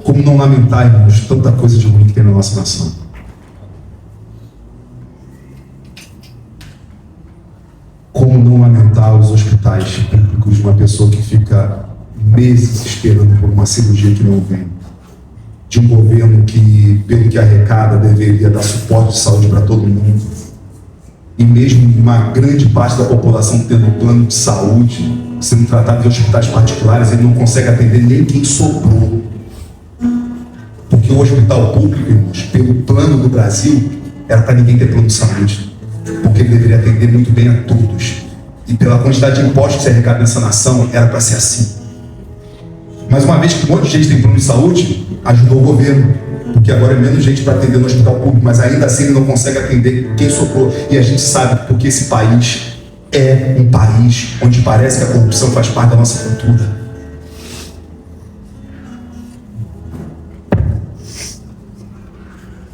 Como não lamentar, irmãos, tanta coisa de ruim que tem na nossa nação? Como não lamentar os hospitais públicos de uma pessoa que fica meses esperando por uma cirurgia que não vem? De um governo que, pelo que arrecada, deveria dar suporte de saúde para todo mundo, e mesmo uma grande parte da população tendo plano de saúde, sendo tratado em hospitais particulares, ele não consegue atender nem quem sobrou, porque ter um hospital público, irmãos, pelo plano do Brasil, era para ninguém ter plano de saúde, porque ele deveria atender muito bem a todos. E pela quantidade de impostos que se arrecada nessa nação, era para ser assim. Mas uma vez que um monte de gente tem plano de saúde, ajudou o governo, porque agora é menos gente para atender no hospital público, mas ainda assim ele não consegue atender quem socorreu. E a gente sabe porque esse país é um país onde parece que a corrupção faz parte da nossa cultura.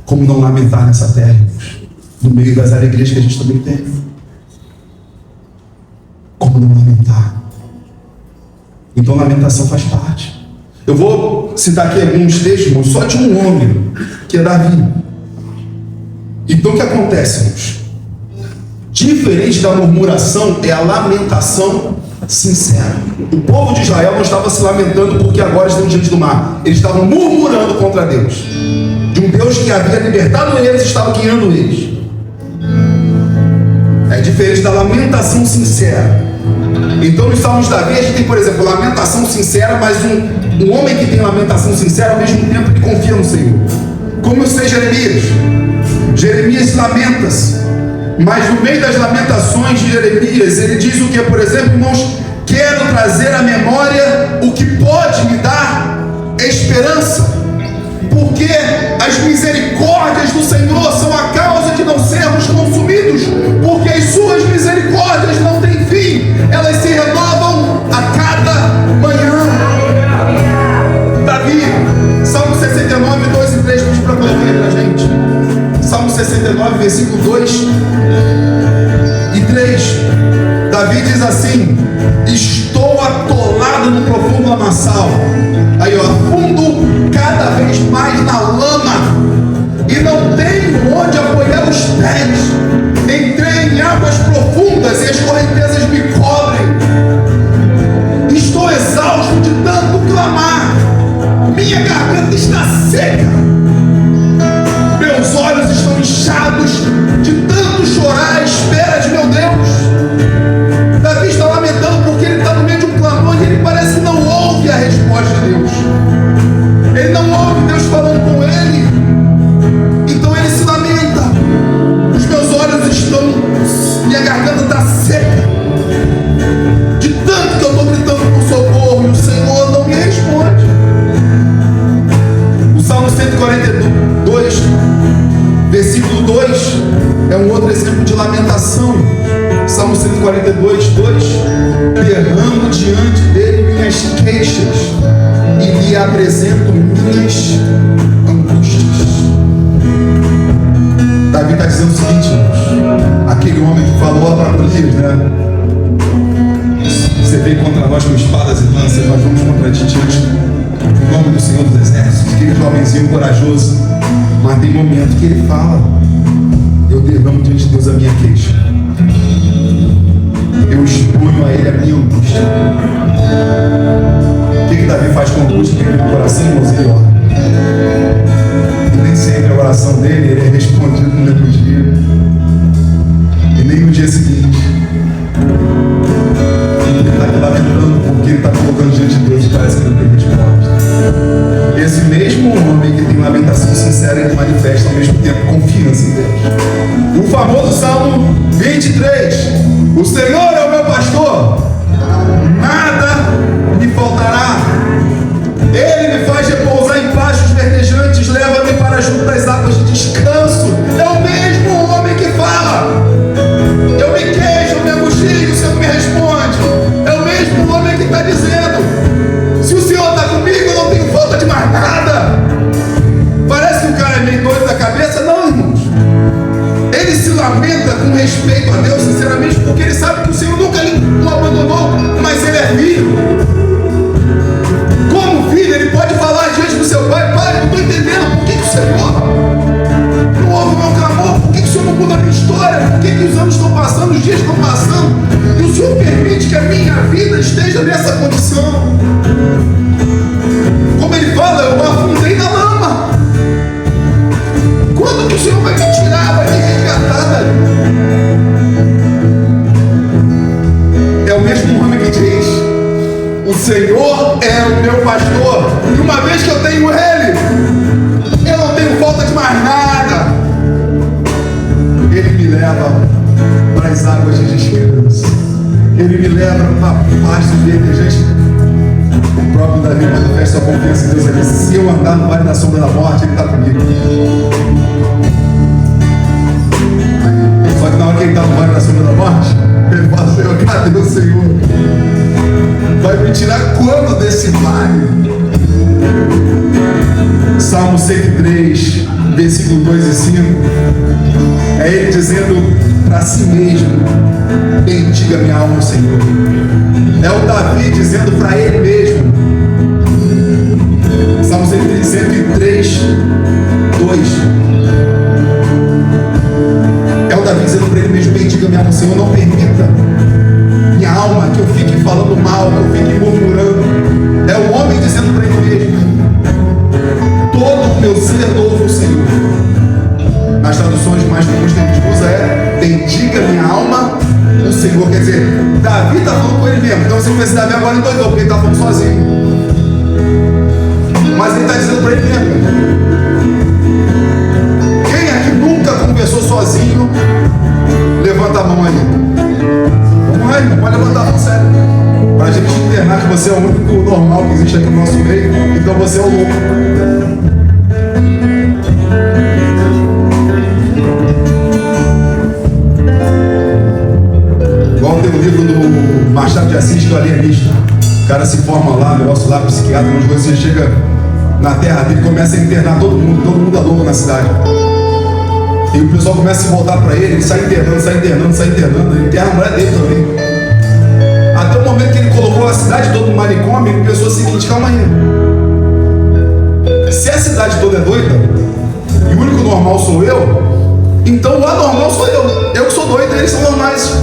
Como não lamentar nessa terra, irmãos, no meio das alegrias que a gente também tem? Como não lamentar? Então, lamentação faz parte. Eu vou citar aqui alguns textos, irmãos, só de um homem, que é Davi. Então, o que acontece, irmãos? Diferente da murmuração, é a lamentação sincera. O povo de Israel não estava se lamentando porque agora estão diante do mar. Eles estavam murmurando contra Deus. De um Deus que havia libertado eles e estava guiando eles. É diferente da lamentação sincera. Então, nos Salmos de Davi, a gente tem, por exemplo, lamentação sincera, mas um homem que tem lamentação sincera, ao mesmo tempo que confia no Senhor. Como eu sei Jeremias. Jeremias lamenta-se, mas no meio das lamentações de Jeremias, ele diz o que, por exemplo, irmãos, quero trazer à memória o que pode me dar esperança, porque as misericórdias do Senhor são a causa de não sermos consumidos, porque as suas misericórdias não têm fim, elas se renovam a cada manhã. Davi, Salmo 69, 2 e 3, pedi para colocar aí para a gente. Salmo 69, versículo 2 e 3. Davi diz assim: estou atolado no profundo lamaçal. Aí, ó, afundo cada vez mais na lama e não tenho onde apoiar os pés. Entrei em águas profundas e as correntezas me cobrem. Estou exausto de tanto clamar. Minha garganta está seca. Meus olhos estão inchados de tanto chorar à espera de meu Deus. Davi está lamentando porque ele está no meio de um clamor e ele parece que não ouve a resposta de Deus. Ele não ouve Deus falando com ele. Então ele se lamenta. Os meus olhos estão, minha garganta está seca de tanto que eu estou gritando por socorro e o Senhor não me responde. O Salmo 142, versículo 2, é um outro exemplo de lamentação. Salmo 142, 2: derramo diante dele minhas queixas e lhe apresento minhas angústias. Davi está dizendo o seguinte, irmãos, aquele homem que falou para Golias, né? Você veio contra nós com espadas e lanças, nós vamos contra ti diante do nome do Senhor dos Exércitos. Aquele jovenzinho corajoso, mas tem momento que ele fala: eu derramo diante de Deus a minha queixa, eu exponho a ele a minha angústia. O que Davi faz com a angústia dele no coração, irmãos? Ele ora. E nem sempre a oração dele ele é respondida no mesmo dia, e nem no dia seguinte. Ele está aqui lamentando porque ele está colocando diante de Deus e parece que não tem resposta. Esse mesmo homem que tem lamentação sincera, ele manifesta ao mesmo tempo confiança em Deus. O famoso Salmo 23: o Senhor é o meu pastor, nada me faltará. Ele me faz repousar em pastos verdejantes, leva-me para junto das águas de descanso. É o mesmo homem que fala: eu me queixo, eu me angustio, o Senhor me responde. É o mesmo homem que está dizendo: se o Senhor está comigo, eu não tenho falta de mais nada. Parece que o cara é meio doido da cabeça. Não, irmãos, ele se lamenta com respeito a Deus, sinceramente, porque ele sabe que o Senhor nunca o abandonou, mas ele é filho. Como filho, ele pode falar diante do seu pai: pai, eu não estou entendendo, por que o Senhor não ouve o meu clamor? Por que o Senhor não muda a minha história? Por que os anos estão passando, os dias estão passando, e o Senhor permite que a minha vida esteja nessa condição? Como ele fala: eu afundei na lama. Quando que o Senhor vai me tirar, vai me resgatar dali? É o mesmo homem que diz: o Senhor é o meu pastor, e uma vez que eu tenho Ele, Ele me leva para pastos verdejantes. O próprio Davi manifesta a confiança em Deus ali. Se eu andar no vale da sombra da morte, Ele está comigo. Só que na hora que ele está no vale da sombra da morte, ele fala: Senhor, cadê o Senhor? Vai me tirar quando desse vale? Salmo 103, versículo 2 e 5. É ele dizendo para si mesmo: bendiga minha alma, Senhor. É o Davi dizendo para ele mesmo. Salmo 103, 2. É o Davi dizendo para ele mesmo: bendiga minha alma, Senhor. Não permita, minha alma, que eu fique falando mal, que eu fique murmurando. É o homem dizendo para ele mesmo: todo o meu ser louva o Senhor. Nas traduções mais comuns que a gente usa é: bendiga minha alma o Senhor. Quer dizer, Davi está falando com ele mesmo. Então você pensa, Davi agora endoidou, porque ele está falando sozinho. Mas ele está dizendo para ele mesmo. Quem aqui nunca conversou sozinho? Levanta a mão aí. Vamos lá, irmão, pode levantar a mão, sério. Para a gente internar que você é o único normal que existe aqui no nosso meio. Então você é o louco. Igual tem o livro do Machado de Assis, que é o alienista. O cara se forma lá, negócio lá, psiquiatra, umas coisas, você chega na terra dele, começa a internar todo mundo é louco na cidade. E o pessoal começa a se voltar para ele sai internando, ele enterra a mulher dele também. Até o momento que ele colocou a cidade toda no manicômio, ele pensou o seguinte: calma aí. Se a cidade toda é doida, e o único normal sou eu, então o anormal sou eu. Eu que sou doido, eles são normais.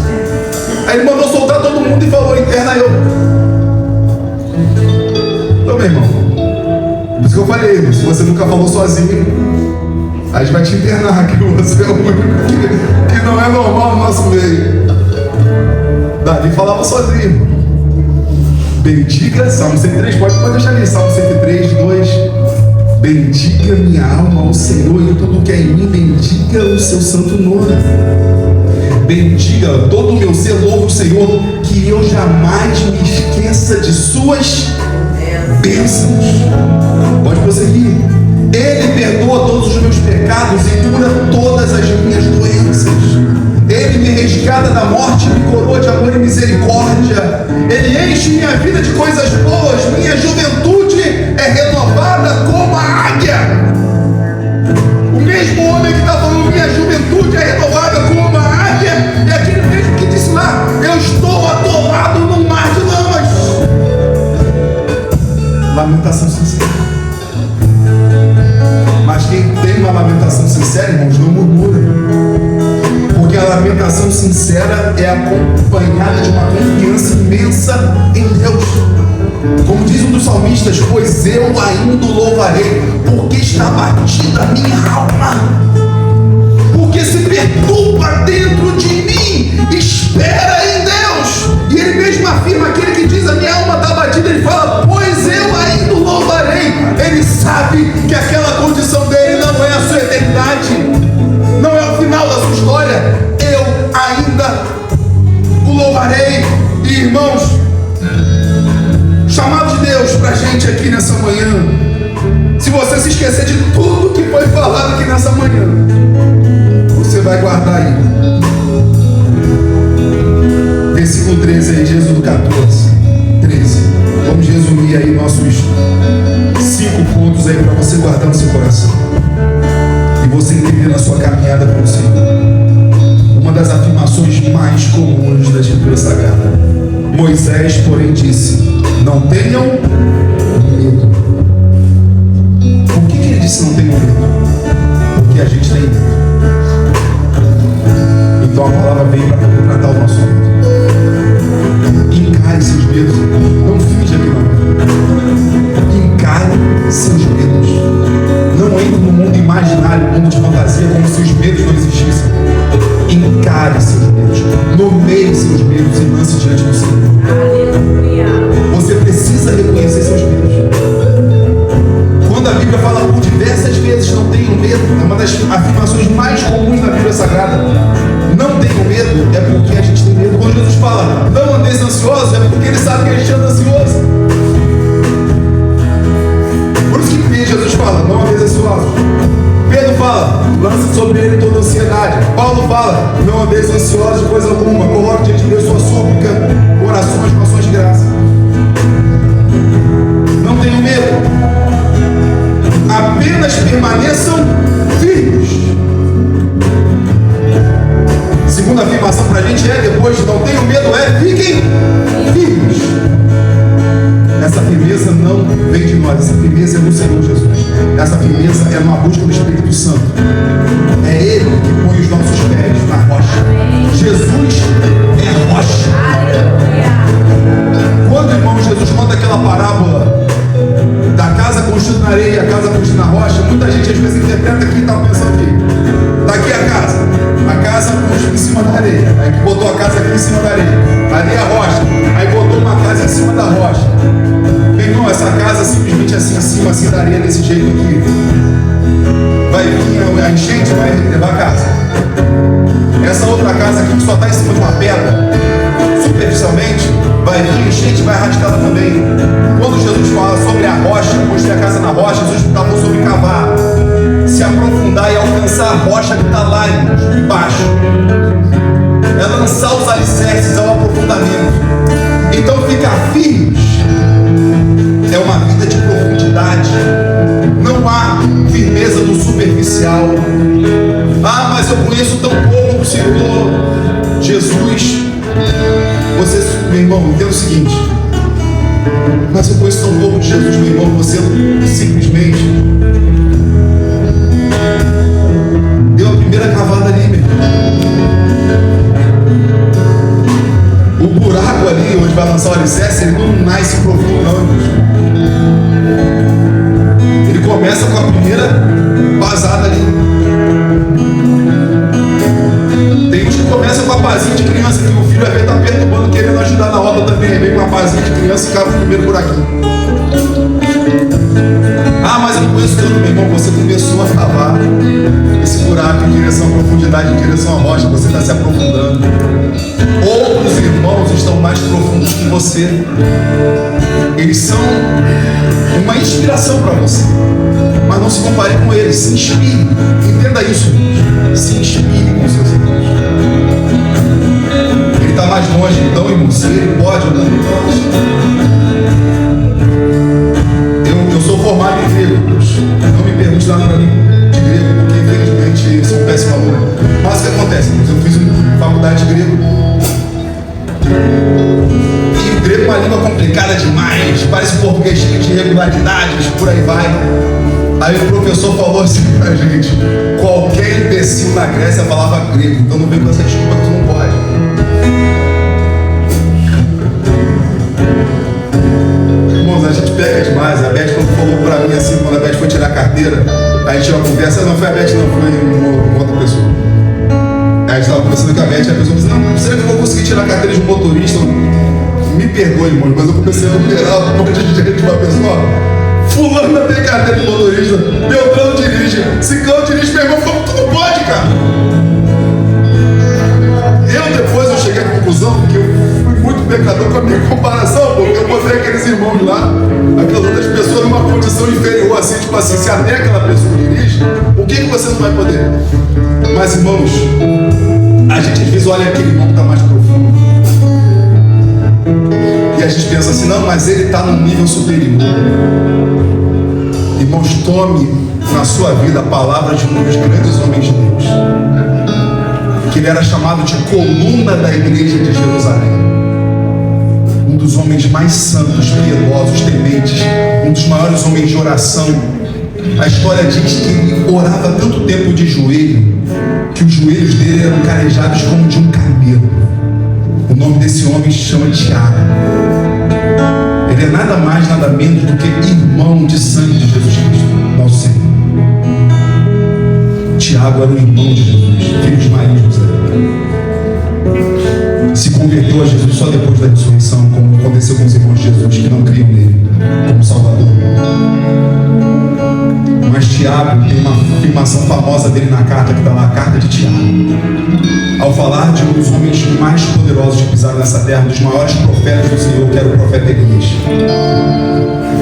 Aí ele mandou soltar todo mundo e falou: interna eu. Então, meu irmão, por isso que eu falei, se você nunca falou sozinho, a gente vai te internar, que você é o único que não é normal no nosso meio. Davi falava sozinho. Bendiga, Salmo 103, pode deixar ali, Salmo 103, 2. Bendiga minha alma ao Senhor e tudo que é em mim, bendiga o seu santo nome. Bendiga todo o meu ser, louvo o Senhor, que eu jamais me esqueça de suas bênçãos. Pode prosseguir. Ele perdoa todos os meus pecados e cura todas as minhas doenças. Ele me resgata da morte, me coroa de amor e misericórdia. Ele enche minha vida de coisas boas. Minha juventude é renovada como a águia. O mesmo homem que está falando minha juventude é renovada como a águia é aquele mesmo que disse lá: eu estou atolado num mar de lamas. Lamentação sincera. Mas quem tem uma lamentação sincera, irmãos, não murmura. Porque a lamentação sincera é acompanhada de uma confiança imensa em Deus. Como diz um dos salmistas: pois eu ainda o louvarei, porque está batida a minha alma, porque se perturba dentro de mim, espera em Deus. E ele mesmo afirma: aquele que diz a minha alma está batida, ele fala: pois eu ainda o louvarei. Ele sabe que aquela condição dele não é a sua eternidade, não é o final da sua história. Eu ainda o louvarei. E irmãos, chamado de Deus pra gente aqui nessa manhã, se você se esquecer de tudo que foi falado aqui nessa manhã, você vai guardar aí versículo 13 aí de Êxodo 14, 13. Vamos resumir aí nossos 5 pontos aí para você guardar no seu coração e você entender na sua caminhada com o Senhor. Uma das afirmações mais comuns da Escritura Sagrada: Moisés, porém, disse: não tenham medo. Por que ele disse não tenham medo? Porque a gente tem medo. Então a palavra veio para poder tratar o nosso medo. Encare seus medos. Não finja que não. Encare seus medos. Não entre no mundo imaginário, no mundo de fantasia, como se os medos não existissem. Encare seus medos. Nomeie seus medos e lance diante do Senhor. Aleluia. Você precisa reconhecer seus medos. Quando a Bíblia fala por diversas vezes não tenham medo, é uma das afirmações mais comuns na Bíblia Sagrada. Não tenham medo é porque a gente tem medo. Quando Jesus fala não andeis andeis ansiosos de coisa alguma, coloque diante de Deus sua súplica, orações com ações de graça. Não tenham medo, apenas permaneçam firmes. Segunda afirmação para a gente é, depois de não tenham medo, fiquem firmes. Essa firmeza não vem de nós, essa firmeza é do Senhor Jesus. Essa firmeza é uma busca do Espírito Santo. É Ele que põe os nossos pés na rocha. Jesus é rocha. Quando, irmão, Jesus conta aquela parábola da casa construída na areia e a casa construída na rocha, muita gente às vezes interpreta que está pensando que daqui a casa construída em cima da areia, aí que botou a casa aqui em cima da areia, ali a rocha, aí botou uma casa em cima da rocha. Meu irmão, essa casa simplesmente assim em cima, assim da areia, desse jeito aqui, vai vir a enchente, vai levar a casa. Essa outra casa aqui que só está em cima de uma pedra, superficialmente, vai vir enchente, vai arrastá-la também. Quando Jesus fala sobre a rocha, construir a casa na rocha, Jesus está falando sobre cavar, se aprofundar e alcançar a rocha que está lá embaixo. É lançar os alicerces ao aprofundamento. Então ficar firmes é uma vida de profundidade. Não há firmeza no superficial. Ah, mas eu conheço tão pouco o Senhor. Jesus, você, meu irmão, entenda o seguinte: mas eu conheço tão pouco de Jesus, meu irmão, você simplesmente deu a primeira cavada ali, meu irmão. O buraco ali onde vai lançar o alicerce, ele não nasce profundo, não. Ele começa com a primeira vazada ali. Tem gente que começa com a pazinha de criança, que o filho vai ver está perturbando, querendo ajudar na roda também. Aí vem com a pazinha de criança e cava o primeiro buraquinho. Ah, mas eu não conheço tanto, meu irmão. Você começou a cavar esse buraco em direção à profundidade, em direção à rocha. Você está se aprofundando. Outros irmãos estão mais profundos que você. Eles são uma inspiração para você. Mas não se compare com eles. Se inspire. Entenda isso, irmãos. Se inspire com seus irmãos. Ele está mais longe, então, irmão. Se ele pode, eu também posso. Eu sou formado em grego. Não me pergunte nada para mim de grego, porque infelizmente sou um péssimo aluno. Mas o que acontece? Eu fiz faculdade de grego. E o grego é uma língua complicada demais, parece um português cheio de irregularidades, por aí vai. Aí o professor falou assim pra gente: qualquer imbecil na Grécia falava grego, então não vem com essa desculpa que tu não pode. Irmãos, a gente pega demais. A Beth, quando falou pra mim assim, quando a Beth foi tirar a carteira, a gente tinha uma conversa, não foi a Beth, não, foi uma outra pessoa. Aí a gente estava conversando com a Beth, e a pessoa disse: não, será que eu vou conseguir tirar a carteira de motorista? Me perdoe, irmão, mas eu comecei a numerar um monte de gente, uma pessoa: fulano tem carteira de motorista, Beltrano dirige, Ciclano dirige, meu irmão, falou: tu não pode, cara. Depois eu cheguei à conclusão que eu fui muito pecador com a minha comparação, porque eu botei aqueles irmãos lá, aquelas outras pessoas numa condição inferior, assim, tipo assim, se até aquela pessoa dirige, por que você não vai poder? Mas, irmãos, a gente às vezes olha aquele irmão que está mais profundo e a gente pensa assim: não, mas ele está num nível superior. Irmãos, tome na sua vida a palavra de um dos grandes homens de Deus, que ele era chamado de coluna da igreja de Jerusalém, um dos homens mais santos, piedosos, tementes, um dos maiores homens de oração. A história diz que ele orava tanto tempo de joelho que os joelhos dele eram carejados como de um camelo. O nome desse homem se chama Tiago. Ele é nada mais, nada menos do que irmão de sangue de Jesus Cristo, nosso Senhor. Tiago era o irmão de Jesus, filho de Maria e José. Se converteu a Jesus só depois da ressurreição, como aconteceu com os irmãos de Jesus que não criam nele como Salvador. Mas Tiago tem uma afirmação famosa dele na carta, que está lá, a carta de Tiago. Ao falar de um dos homens mais poderosos que pisaram nessa terra, um dos maiores profetas do Senhor, que era o profeta Elias.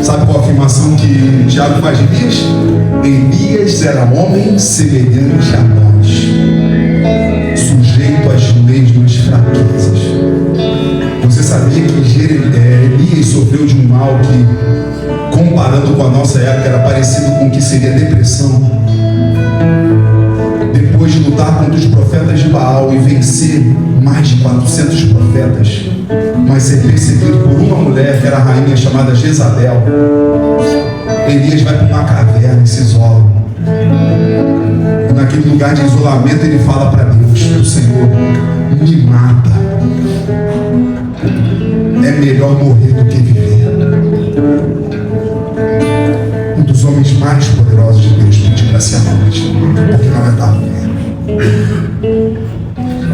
Sabe qual a afirmação que Tiago faz de Elias? Elias era homem semelhante a nós, sujeito tuas mesmas fraquezas. Você sabia que Elias sofreu de um mal que, comparando com a nossa época, era parecido com o que seria depressão? Depois de lutar contra os profetas de Baal e vencer mais de 400 profetas, mas ser perseguido por uma mulher que era a rainha chamada Jezabel, Elias vai para uma caverna e se isola. E naquele lugar de isolamento ele fala para Deus: o Senhor me mata, é melhor morrer do que viver. Um dos homens mais poderosos de Deus pediu para ser a morte, porque não aguentava morrer.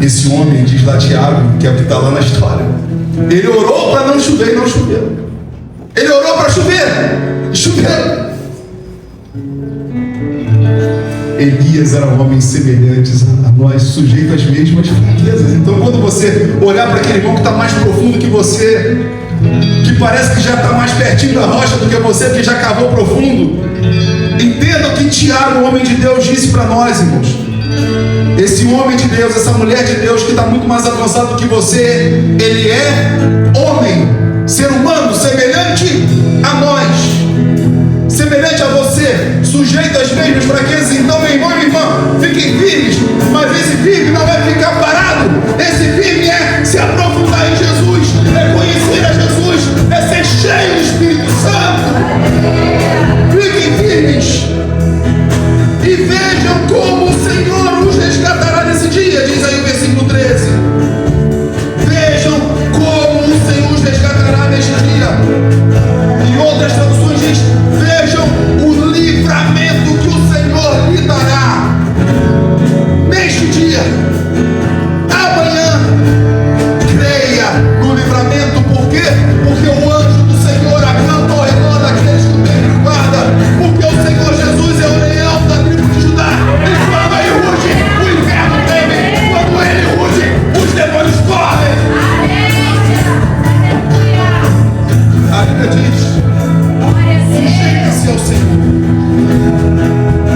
Esse homem, diz lá Tiago, que é o que está lá na história, ele orou para não chover e não choveu. Ele orou para chover e choveu. Elias era um homem semelhante a nós, sujeito às mesmas fraquezas. Então, quando você olhar para aquele irmão que está mais profundo que você, que parece que já está mais pertinho da rocha do que você, que já cavou profundo, entenda o que Tiago, o homem de Deus, disse para nós, irmãos. Esse homem de Deus, essa mulher de Deus que está muito mais avançado do que você, ele é homem, ser humano, semelhante a nós, semelhante a você, sujeito às mesmas fraquezas. Então, meu irmão e minha irmã, fiquem firmes, mas esse firme não é ficar parado. Esse firme é se aprofundar em Jesus, é conhecer a Jesus, é ser cheio do Espírito Santo. Fiquem firmes e vejam como o Senhor os resgatará nesse dia, diz aí o versículo 13. Vejam como o Senhor os resgatará neste dia. Em outras traduções diz: vejam o livramento que o Senhor lhe dará neste dia. Amanhã, creia no livramento. Por quê? Porque o anjo do Senhor acampa ao redor daqueles que o temem e guarda. Porque o Senhor Jesus é o leão da tribo de Judá. E quando ele ruge, o inferno treme. Quando ele ruge, os demônios correm. A Bíblia diz: sujeitem-se ao Senhor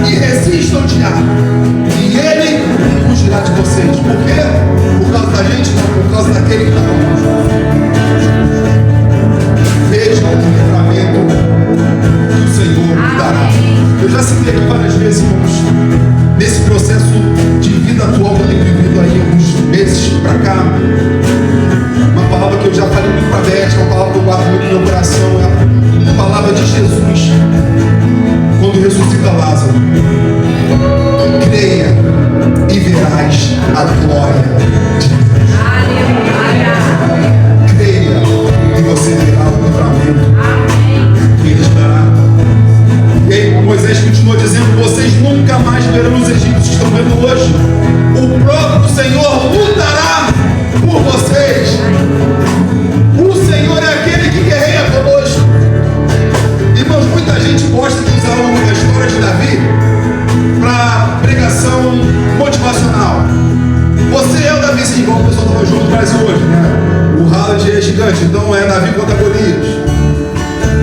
e resistam ao diabo, e ele fugirá de vocês. Por quê? Por causa da gente? Não, por causa daquele que está conosco. Vejam o livramento que o Senhor me dará. Eu já citei aqui várias vezes, irmãos, nesse processo de vida atual que eu tenho vivido aí uns meses para cá, uma palavra que eu já falei muito para a Beth, uma palavra que eu guardo muito no meu coração, é a palavra de Jesus quando ressuscita Lázaro: creia e verás a glória de Deus. Creia e você verá o livramento que Ele dará. E aí Moisés continua dizendo: vocês nunca mais verão os egípcios que estão vendo hoje. O próprio Senhor lutará por vocês. O Senhor é aquele que guerreia conosco. Irmãos, muita gente gosta de usar a história de Davi para pregação motivacional. Você é o Davizinho, igual o pessoal estava junto no Brasil hoje, né? O Haaland é gigante, então é Davi contra Golias.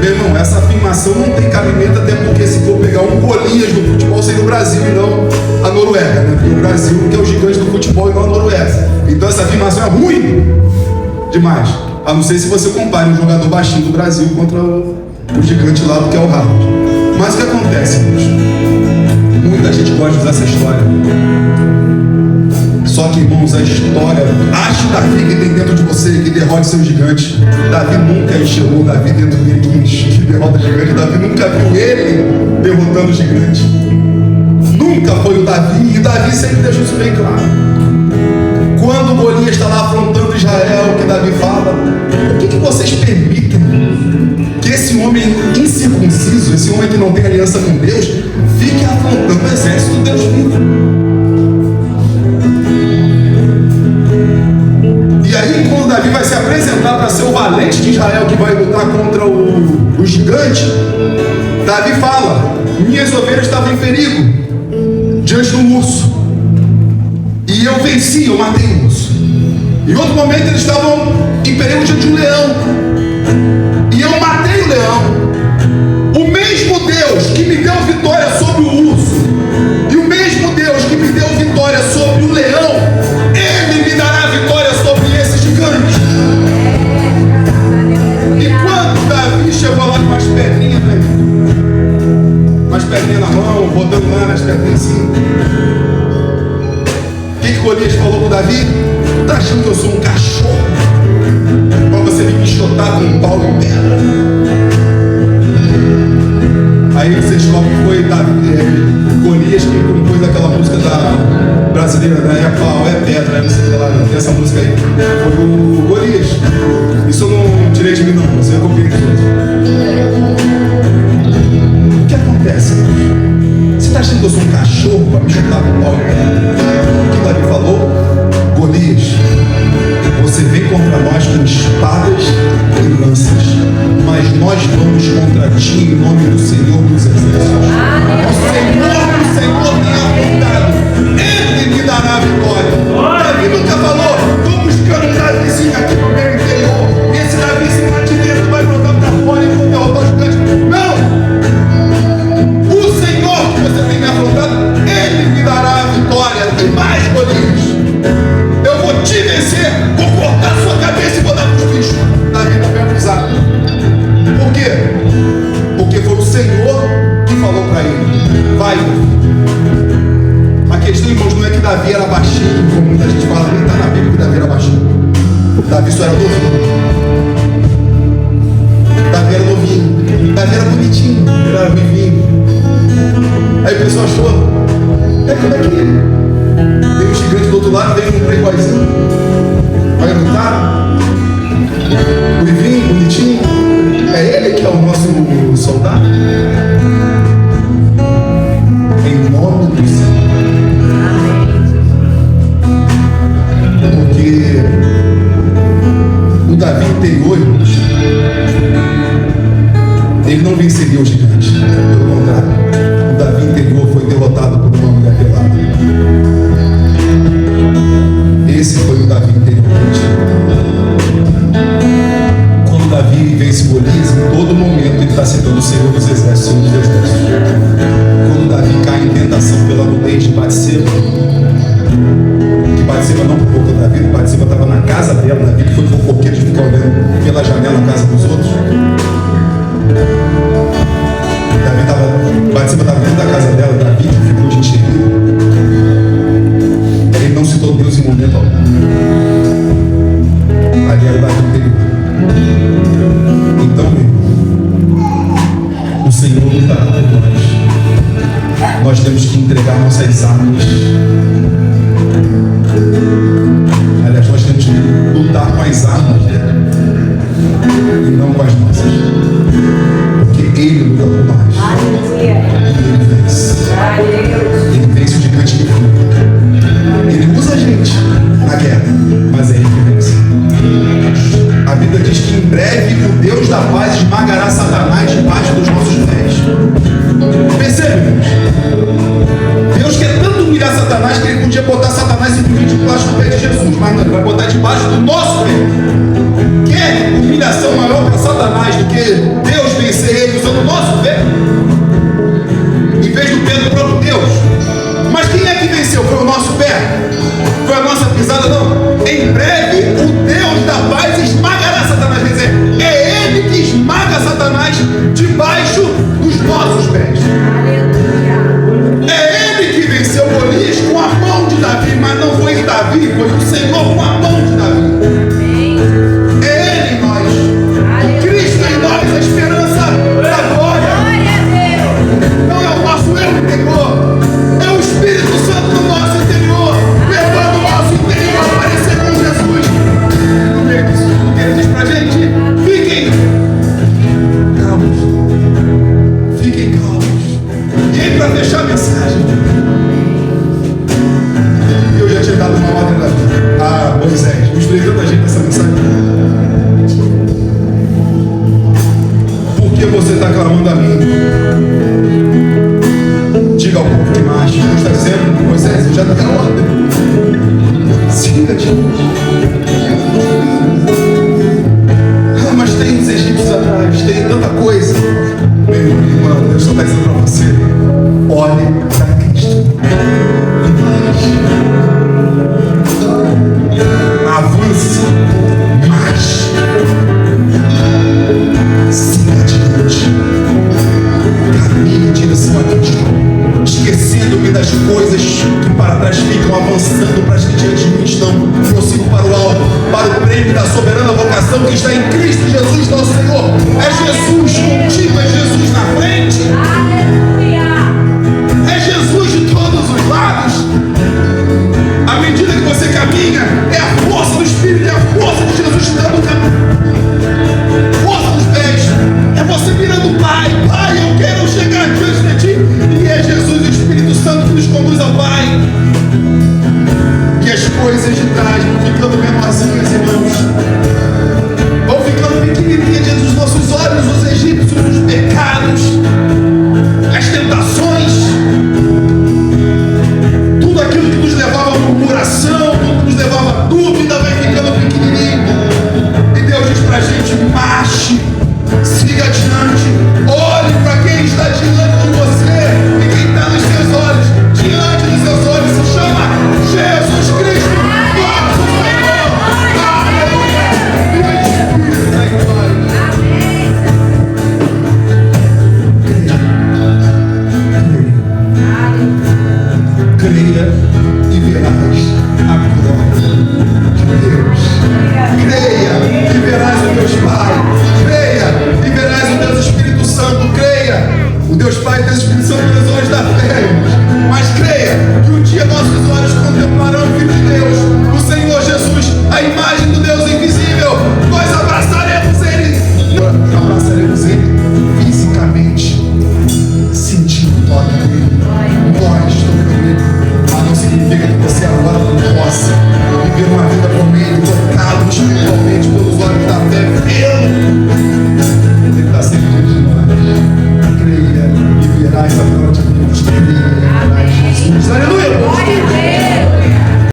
Meu irmão, essa afirmação não tem cabimento, até porque se for pegar um Golias no futebol, seria o Brasil e não a Noruega, né? Porque o Brasil que é o gigante do futebol e não a Noruega. Então essa afirmação é ruim demais. A não ser se você compare um jogador baixinho do Brasil contra o gigante lá, que é o Haaland. Mas o que acontece, irmãos? Muita gente gosta de usar essa história. Só que, irmãos, a história, ache Davi que tem dentro de você, que derrote seu gigante. Davi nunca enxergou Davi dentro dele que derrota o gigante. Davi nunca viu ele derrotando o gigante. Nunca foi o Davi, e Davi sempre deixou isso bem claro. Quando Golias está lá afrontando Israel, que Davi fala: por que vocês permitem que esse homem incircunciso, esse homem que não tem aliança com Deus, fique afrontando o exército do Deus vivo? E aí, quando Davi vai se apresentar para ser o valente de Israel que vai lutar contra o gigante, Davi fala: minhas ovelhas estavam em perigo diante do urso, e eu venci, eu matei o urso. Em outro momento eles estavam em perigo diante de um leão, e eu matei o leão. O mesmo Deus que me deu vitória sobre o urso, e o mesmo Deus que me deu vitória sobre o leão, Ele me achando que eu sou um cachorro para você vir me enxotar com um pau e pedra? Aí você descobre que foi Golias que compôs aquela música brasileira da época, é pedra, não sei lá, tem essa música aí. Foi o Golias. Isso eu não tirei de mim não, você copiei de todos. O que acontece? Você está achando que eu sou um cachorro para me chutar com pau e pedra? O que Davi falou? Golias, você vem contra nós com espadas e lanças, mas nós vamos contra ti em nome do Senhor dos Exércitos. O Senhor tem apontado, Ele me dará a vitória. Davi nunca falou, vou buscar um Davizinho aqui no meu interior, esse Davizinho lá de dentro vai botar para fora e vou derrotar os gigantes. Não! O Senhor que você tem me afrontado, Ele me dará a vitória. E mais, Golias, eu vou te vencer, vou cortar sua cabeça e vou dar para os bichos. Davi não foi acusado. Por quê? Porque foi o Senhor que falou para ele, vai. A questão, irmãos, não é que Davi era baixinho, como muita gente fala, nem está na Bíblia que Davi era baixinho. Davi só era novinho. Davi era novinho. Davi era bonitinho, ele era ruivinho. Aí o pessoal achou, como é que tem um gigante do outro lado, tem um playboyzinho, vai lutar, ruivinho, bonitinho, é ele que é o nosso soldado? Em nome do Senhor. Porque o Davi interior, irmãos, ele não venceria o gigante. Pelo contrário, o Davi interior foi derrotado por uma mulher pelada. Esse foi o Davi interior. Quando Davi vence Golias, em todo momento ele está citando o Senhor dos Exércitos, Senhor dos Exércitos. Quando Davi cai em tentação pela nudez de Batseba, que Batseba não provocou Davi, Batseba estava na casa dela, Davi que foi fofoqueiro de ficar olhando pela janela na casa dos outros. Batseba estava dentro da casa dela, Davi que ficou de enxergar. Ele não citou Deus em momento algum. Ali era o Davi interior. Então, o Senhor lutará por nós. Nós temos que entregar nossas armas. Aliás, nós temos que lutar com as armas dele e não com as nossas. Porque Ele luta por nós. E Ele vence. Ele vence o gigante que foi. Ele usa a gente na guerra, mas é Ele que vence. A Bíblia diz que em breve o Deus da paz esmagará Satanás debaixo dos nossos pés. Percebe, irmãos? Deus quer tanto humilhar Satanás que ele podia botar Satanás simplesmente debaixo do pé de Jesus, mas não, ele vai botar debaixo do nosso pé. Quer humilhação maior para Satanás do que Deus vencer ele usando o nosso pé? Em vez do pé do próprio Deus. Mas quem é que venceu? Foi o nosso pé? Foi a nossa pisada? Não. Em breve o Deus da paz esmagará Satanás. Quer dizer, é Ele que esmaga Satanás debaixo dos nossos pés. É Ele que venceu Golias com a mão de Davi, mas não foi Davi, foi o Senhor com a mão de Davi. É Ele em nós. Cristo em nós, a esperança da glória. Não é o nosso eu interior, é o Espírito Santo no nosso interior, levando o nosso interior a parecer com Jesus. No meio disso tudo que Ele diz pra gente, fiquem calmos. Fiquem calmos. E aí, para fechar a mensagem, eu já tinha dado uma ordem a Moisés, misturei tanta gente nessa mensagem. Por que você está clamando a mim? Diga ao povo que marche. Deus está dizendo, Moisés, eu já dei a ordem. Siga adiante. Mas tem os egípcios atrás, tem tanta coisa. Meu irmão, Deus só está dizendo para você: olhe para Cristo. Avance mais. Siga adiante. Caminhe em direção a Cristo, esquecendo-me das coisas que para trás ficam, avançando para as que diante de mim estão. Prossigo para o firme da soberana vocação que está em Cristo Jesus, nosso Senhor. É Jesus contigo, é Jesus na frente. É Jesus de todos os lados. À medida que você caminha, é a força do Espírito, é a força de Jesus te dando força dos pés. É você virando Pai, Pai, eu quero chegar diante de Ti. E é Jesus, o Espírito Santo, que nos conduz ao Pai. Que as coisas de trás vão ficando menorzinhas, irmãos. Vão ficando pequenininhas diante dos nossos olhos, os egípcios, os pecados, as tentações, tudo aquilo que nos levava a murmuração, tudo que nos levava a dúvida, vai ficando pequenininho. E Deus diz pra gente: marche, siga adiante, olhe para quem está diante de você e quem está nos seus olhos. Diante dos seus olhos se chama Jesus Cristo, nosso Senhor. Aleluia! Viva Espírito da glória. Creia e verás a glória de Deus. Creia e verás o Deus Pai. Creia e verás o Deus Espírito Santo. Creia. O Deus Pai e o Deus Espírito Santo nos olhos da fé. Mas creia que um dia nossos olhos contemplarão